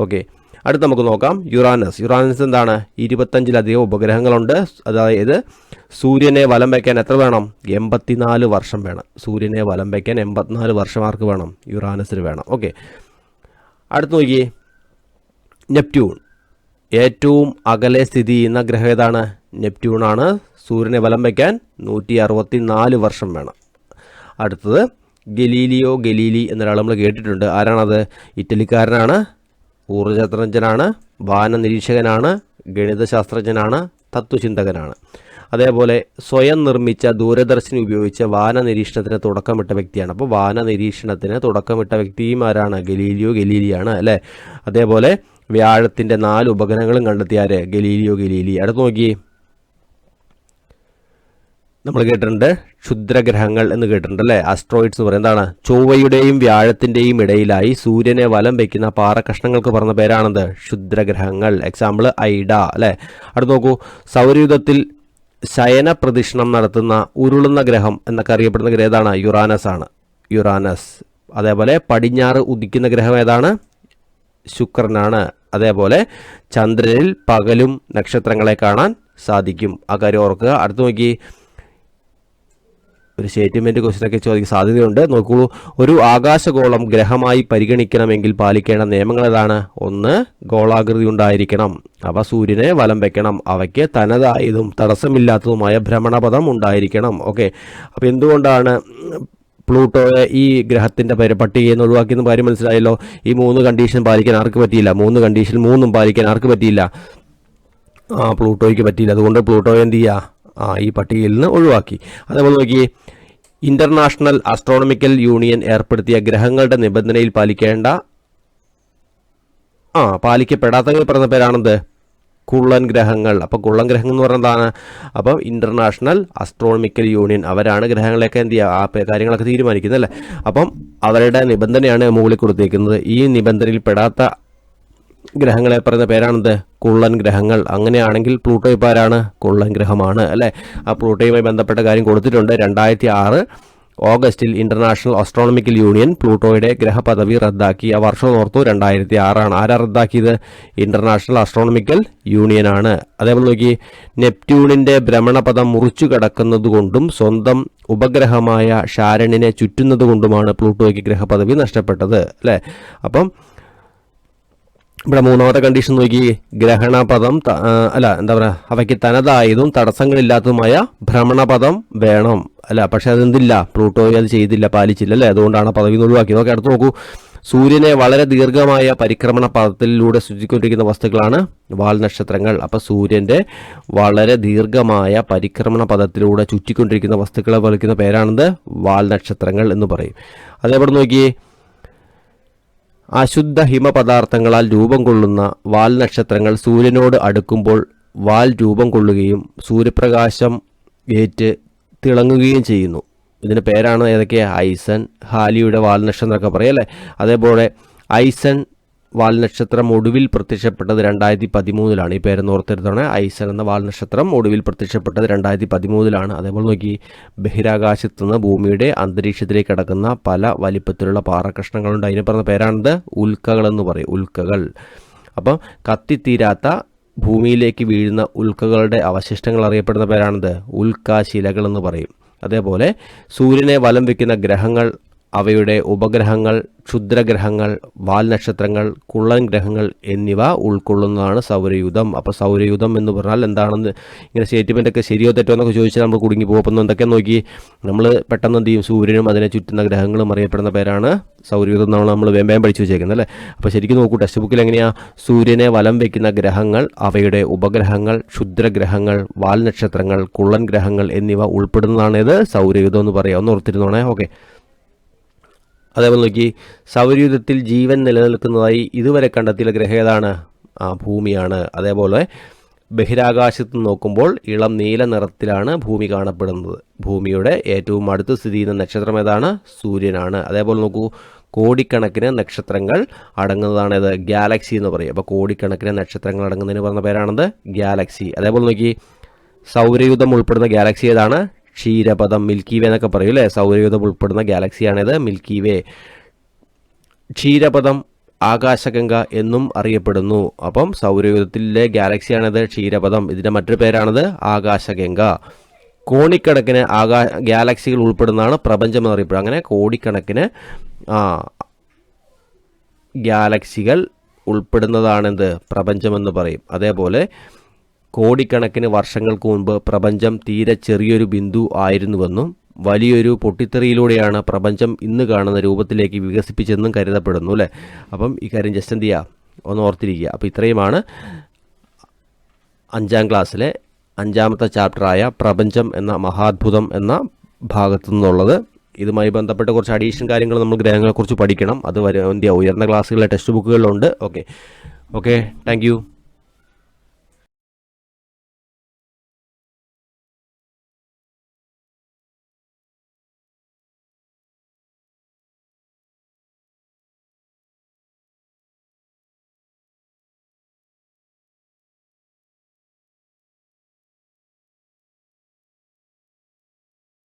ഓക്കെ, അടുത്ത് നമുക്ക് നോക്കാം യുറാനസ് എന്താണ്? 25ലധികം ഉപഗ്രഹങ്ങളുണ്ട്. അതായത് സൂര്യനെ വലം വയ്ക്കാൻ എത്ര വേണം? 84 വർഷം വേണം. സൂര്യനെ വലം വയ്ക്കാൻ 84 വർഷം ആർക്ക് വേണം? യുറാനസിന് വേണം. ഓക്കെ, അടുത്ത് നോക്കിയേ, നെപ്റ്റ്യൂൺ. ഏറ്റവും അകലെ സ്ഥിതി ചെയ്യുന്ന ഗ്രഹം ഏതാണ്? നെപ്റ്റ്യൂണാണ്. സൂര്യനെ വലം വയ്ക്കാൻ 164 വർഷം വേണം. അടുത്തത് ഗലീലിയോ ഗലീലി എന്നൊരാൾ നമ്മൾ കേട്ടിട്ടുണ്ട്. ആരാണത്? ഇറ്റലിക്കാരനാണ്, ഊർജ്ജതന്ത്രജ്ഞനാണ്, വാന നിരീക്ഷകനാണ്, ഗണിതശാസ്ത്രജ്ഞനാണ്, തത്വചിന്തകനാണ്. അതേപോലെ സ്വയം നിർമ്മിച്ച ദൂരദർശിനി ഉപയോഗിച്ച് വാന നിരീക്ഷണത്തിന് തുടക്കമിട്ട വ്യക്തിയാണ്. അപ്പോൾ വാന നിരീക്ഷണത്തിന് തുടക്കമിട്ട വ്യക്തിയും ആരാണ്? ഗലീലിയോ ഗലീലിയാണ് അല്ലേ. അതേപോലെ വ്യാഴത്തിൻ്റെ 4 ഉപഗ്രഹങ്ങളും കണ്ടെത്തിയ ആര്? Galileo Galilei. അടുത്ത് നോക്കി, നമ്മൾ കേട്ടിട്ടുണ്ട് ക്ഷുദ്രഗ്രഹങ്ങൾ എന്ന് കേട്ടിട്ടുണ്ട് അല്ലേ. ആസ്ട്രോയിഡ്സ് എന്ന് പറയുന്നത് എന്താണ്? ചൊവ്വയുടെയും വ്യാഴത്തിൻ്റെയും ഇടയിലായി സൂര്യനെ വലം വയ്ക്കുന്ന പാറക്കഷ്ണങ്ങൾക്ക് പറഞ്ഞ പേരാണത് ക്ഷുദ്രഗ്രഹങ്ങൾ. എക്സാമ്പിൾ ഐഡ അല്ലേ. അടുത്ത് നോക്കൂ, സൗരയൂഥത്തിൽ ശയന പ്രദക്ഷിണം നടത്തുന്ന ഉരുളുന്ന ഗ്രഹം എന്നൊക്കെ അറിയപ്പെടുന്ന ഗ്രഹം ഏതാണ്? യുറാനസ്. അതേപോലെ പടിഞ്ഞാറ് ഉദിക്കുന്ന ഗ്രഹം ഏതാണ്? ശുക്രനാണ്. അതേപോലെ ചന്ദ്രനിൽ പകലും നക്ഷത്രങ്ങളെ കാണാൻ സാധിക്കും. ആ കാര്യം ഓർക്കുക. അടുത്ത് നോക്കി, ഒരു സ്റ്റേറ്റ്മെൻറ്റ് ക്വസ്റ്റ്യനൊക്കെ ചോദിക്കാൻ സാധ്യതയുണ്ട്. നോക്കൂ, ഒരു ആകാശഗോളം ഗ്രഹമായി പരിഗണിക്കണമെങ്കിൽ പാലിക്കേണ്ട നിയമങ്ങൾ ഏതാണ്? 1, ഗോളാകൃതി ഉണ്ടായിരിക്കണം. അവ സൂര്യനെ വലം വയ്ക്കണം. അവയ്ക്ക് തനതായതും തടസ്സമില്ലാത്തതുമായ ഭ്രമണപഥം ഉണ്ടായിരിക്കണം. ഓക്കെ, അപ്പോൾ എന്തുകൊണ്ടാണ് പ്ലൂട്ടോയെ ഈ ഗ്രഹത്തിൻ്റെ പട്ടികയിൽ നിന്ന് ഒഴിവാക്കിയെന്ന് കാര്യം മനസ്സിലായല്ലോ. ഈ 3 കണ്ടീഷൻ പാലിക്കാൻ ആർക്ക് പറ്റിയില്ല? 3 കണ്ടീഷൻ 3 പാലിക്കാൻ ആർക്ക് പറ്റിയില്ല? പ്ലൂട്ടോയ്ക്ക് പറ്റിയില്ല. അതുകൊണ്ട് പ്ലൂട്ടോയെ എന്ത് ചെയ്യുക? ഈ പട്ടികയിൽ നിന്ന് ഒഴിവാക്കി. അതേപോലെ നോക്കി, ഇൻ്റർനാഷണൽ ആസ്ട്രോണമിക്കൽ യൂണിയൻ ഏർപ്പെടുത്തിയ ഗ്രഹങ്ങളുടെ നിബന്ധനയിൽ പാലിക്കപ്പെടാത്തവർ പറഞ്ഞ പേരാണെന്ത്? കുള്ളൻ ഗ്രഹങ്ങൾ. അപ്പോൾ കുള്ളൻ ഗ്രഹങ്ങൾ എന്ന് പറഞ്ഞതാണ്. അപ്പം ഇൻ്റർനാഷണൽ ആസ്ട്രോണമിക്കൽ യൂണിയൻ അവരാണ് ഗ്രഹങ്ങളെയൊക്കെ എന്ത് ചെയ്യുക? ആ കാര്യങ്ങളൊക്കെ തീരുമാനിക്കുന്നത് അല്ലേ. അപ്പം അവരുടെ നിബന്ധനയാണ് മുകളിൽ കൊടുത്തേക്കുന്നത്. ഈ നിബന്ധനയിൽ പെടാത്ത ഗ്രഹങ്ങളെ പറയുന്ന പേരാണെന്ത്? കുള്ളൻ ഗ്രഹങ്ങൾ. അങ്ങനെയാണെങ്കിൽ പ്ലൂട്ടോ ഇപ്പോൾ ആരാണ്? കുള്ളൻ ഗ്രഹമാണ് അല്ലേ. ആ പ്ലൂട്ടോയുമായി ബന്ധപ്പെട്ട കാര്യം കൊടുത്തിട്ടുണ്ട്. 2006 ഓഗസ്റ്റിൽ ഇൻ്റർനാഷണൽ ആസ്ട്രോണമിക്കൽ യൂണിയൻ പ്ലൂട്ടോയുടെ ഗ്രഹപദവി റദ്ദാക്കി. ആ വർഷം ഓർത്തു, 2006 ആരാ റദ്ദാക്കിയത്? ഇൻ്റർനാഷണൽ ആസ്ട്രോണമിക്കൽ യൂണിയനാണ്. അതേപോലെ നോക്കി, നെപ്റ്റ്യൂണിൻ്റെ ഭ്രമണപഥം മുറിച്ചു കടക്കുന്നതുകൊണ്ടും സ്വന്തം ഉപഗ്രഹമായ ഷാരണിനെ ചുറ്റുന്നതുകൊണ്ടുമാണ് പ്ലൂട്ടോയ്ക്ക് ഗ്രഹപദവി നഷ്ടപ്പെട്ടത് അല്ലേ. അപ്പം ഇവിടെ 3ാമത്തെ കണ്ടീഷൻ നോക്കി, ഗ്രഹണപഥം അവയ്ക്ക് തനതായതും തടസ്സങ്ങളില്ലാത്തതുമായ ഭ്രമണപഥം വേണം അല്ല. പക്ഷെ അതെന്തില്ല? പ്ലൂട്ടോയെ അത് ചെയ്തില്ല, പാലിച്ചില്ല അല്ലേ. അതുകൊണ്ടാണ് പദവി ഒഴിവാക്കിയത്. ഓക്കെ, അടുത്ത് നോക്കൂ, സൂര്യനെ വളരെ ദീർഘമായ പരിക്രമണ പഥത്തിലൂടെ സൂചിക്കൊണ്ടിരിക്കുന്ന വസ്തുക്കളാണ് വാൽനക്ഷത്രങ്ങൾ. അപ്പോൾ സൂര്യൻ്റെ വളരെ ദീർഘമായ പരിക്രമണ പഥത്തിലൂടെ ചുറ്റിക്കൊണ്ടിരിക്കുന്ന വസ്തുക്കളെ വിളിക്കുന്ന പേരാണെന്ത്? വാൽനക്ഷത്രങ്ങൾ എന്ന് പറയും. അതേപോലെ നോക്കിയേ, അശുദ്ധ ഹിമപദാർത്ഥങ്ങളാൽ രൂപം കൊള്ളുന്ന വാൽനക്ഷത്രങ്ങൾ സൂര്യനോട് അടുക്കുമ്പോൾ വാൽ രൂപം കൊള്ളുകയും സൂര്യപ്രകാശം ഏറ്റ് തിളങ്ങുകയും ചെയ്യുന്നു. ഇതിൻ്റെ പേരാണ് ഏതൊക്കെ? ഐസൺ, ഹാലിയുടെ വാൽനക്ഷത്രം എന്നൊക്കെ പറയും അല്ലേ. അതേപോലെ ഐസൺ വാൽനക്ഷത്രം ഒടുവിൽ പ്രത്യക്ഷപ്പെട്ടത് 2013 ഈ പേരെന്ന് ഓർത്തെടുത്താണ്. ഐസൺ എന്ന വാൽനക്ഷത്രം ഒടുവിൽ പ്രത്യക്ഷപ്പെട്ടത് 2013. അതേപോലെ നോക്കി, ബഹിരാകാശത്ത് നിന്ന് ഭൂമിയുടെ അന്തരീക്ഷത്തിലേക്ക് കടക്കുന്ന പല വലിപ്പത്തിലുള്ള പാറക്കഷ്ണങ്ങളുണ്ട്. അതിന് പറഞ്ഞ പേരാണിത് ഉൽക്കകളെന്ന് പറയും. ഉൽക്കകൾ. അപ്പം കത്തിത്തീരാത്ത ഭൂമിയിലേക്ക് വീഴുന്ന ഉൽക്കകളുടെ അവശിഷ്ടങ്ങൾ അറിയപ്പെടുന്ന പേരാണിത് ഉൽക്കാശിലകളെന്ന് പറയും. അതേപോലെ സൂര്യനെ വലം വയ്ക്കുന്ന ഗ്രഹങ്ങൾ, അവയുടെ ഉപഗ്രഹങ്ങൾ, ക്ഷുദ്രഗ്രഹങ്ങൾ, വാൽനക്ഷത്രങ്ങൾ, കുള്ളൻ ഗ്രഹങ്ങൾ എന്നിവ ഉൾക്കൊള്ളുന്നതാണ് സൗരയൂഥം. അപ്പോൾ സൗരയൂഥം എന്ന് പറഞ്ഞാൽ എന്താണെന്ന് ഇങ്ങനെ സ്റ്റേറ്റ്മെൻറ്റൊക്കെ ശരിയോ തെറ്റോ എന്നൊക്കെ ചോദിച്ചാൽ നമ്മൾ കുടുങ്ങി പോകുമ്പോൾ എന്തൊക്കെ നോക്കി നമ്മൾ പെട്ടെന്ന് എന്ത് ചെയ്യും? സൂര്യനും അതിനെ ചുറ്റുന്ന ഗ്രഹങ്ങളും അറിയപ്പെടുന്ന പേരാണ് സൗരയൂഥം. നമ്മൾ വേഗം പഠിച്ചു വെച്ചേക്കുന്നത് അല്ലേ. അപ്പോൾ ശരിക്കും നോക്കൂ, ടെക്സ്റ്റ് ബുക്കിൽ എങ്ങനെയാണ്? സൂര്യനെ വലം വയ്ക്കുന്ന ഗ്രഹങ്ങൾ, അവയുടെ ഉപഗ്രഹങ്ങൾ, ക്ഷുദ്രഗ്രഹങ്ങൾ, വാൽനക്ഷത്രങ്ങൾ, കുള്ളൻ ഗ്രഹങ്ങൾ എന്നിവ ഉൾപ്പെടുന്നതാണ് ഇത് സൗരയൂഥം എന്ന് പറയുക. ഒന്ന് ഓർത്തിരുന്നോണേ. ഓക്കെ, അതേപോലെ നോക്കി, സൗരയൂഥത്തിൽ ജീവൻ നിലനിൽക്കുന്നതായി ഇതുവരെ കണ്ടെത്തിയ ഗ്രഹം ഏതാണ്? ഭൂമിയാണ്. അതേപോലെ ബഹിരാകാശത്ത് നോക്കുമ്പോൾ ഇളം നീല നിറത്തിലാണ് ഭൂമി കാണപ്പെടുന്നത്. ഭൂമിയുടെ ഏറ്റവും അടുത്ത് സ്ഥിതി ചെയ്യുന്ന നക്ഷത്രം ഏതാണ്? സൂര്യനാണ്. അതേപോലെ നോക്കൂ, കോടിക്കണക്കിന് നക്ഷത്രങ്ങൾ അടങ്ങുന്നതാണ് ഇത് ഗാലക്സി എന്ന് പറയും. അപ്പോൾ കോടിക്കണക്കിന് നക്ഷത്രങ്ങൾ അടങ്ങുന്നതിന് പറഞ്ഞ പേരാണത് ഗാലക്സി. അതേപോലെ നോക്കി, സൗരയൂഥം ഉൾപ്പെടുന്ന ഗാലക്സി ഏതാണ്? ക്ഷീരപഥം, മിൽക്കി വേ എന്നൊക്കെ പറയും അല്ലേ. സൗരയൂഥം ഉൾപ്പെടുന്ന ഗാലക്സിയാണിത് മിൽക്കി വേ. ക്ഷീരപഥം ആകാശഗംഗ എന്നും അറിയപ്പെടുന്നു. അപ്പം സൗരയൂഥത്തിലെ ഗാലക്സിയാണിത് ക്ഷീരപഥം. ഇതിൻ്റെ മറ്റൊരു പേരാണിത് ആകാശഗംഗ. കോടിക്കണക്കിന് ഗാലക്സികൾ ഉൾപ്പെടുന്നതാണ് പ്രപഞ്ചം എന്നറിയപ്പെടുന്നത്. അങ്ങനെ കോടിക്കണക്കിന് ഗാലക്സികൾ ഉൾപ്പെടുന്നതാണെന്ത്? പ്രപഞ്ചമെന്ന് പറയും. അതേപോലെ കോടിക്കണക്കിന് വർഷങ്ങൾക്ക് മുൻപ് പ്രപഞ്ചം തീരെ ചെറിയൊരു ബിന്ദു ആയിരുന്നുവെന്നും വലിയൊരു പൊട്ടിത്തെറിയിലൂടെയാണ് പ്രപഞ്ചം ഇന്ന് കാണുന്ന രൂപത്തിലേക്ക് വികസിപ്പിച്ചെന്നും കരുതപ്പെടുന്നു അല്ലേ. അപ്പം ഈ കാര്യം ജസ്റ്റ് എന്ത് ചെയ്യുക, ഒന്ന് ഓർത്തിരിക്കുക. അപ്പോൾ ഇത്രയുമാണ് 5ാം ക്ലാസ്സിലെ 5ാമത്തെ ചാപ്റ്ററായ പ്രപഞ്ചം എന്ന മഹാത്ഭുതം എന്ന ഭാഗത്തു നിന്നുള്ളത്. ഇതുമായി ബന്ധപ്പെട്ട കുറച്ച് അഡീഷണൽ കാര്യങ്ങൾ നമ്മൾ ഗ്രഹങ്ങളെക്കുറിച്ച് പഠിക്കണം. അത് ഉയർന്ന ക്ലാസ്സുകളിലെ ടെക്സ്റ്റ് ബുക്കുകളിലുണ്ട്. Okay thank U.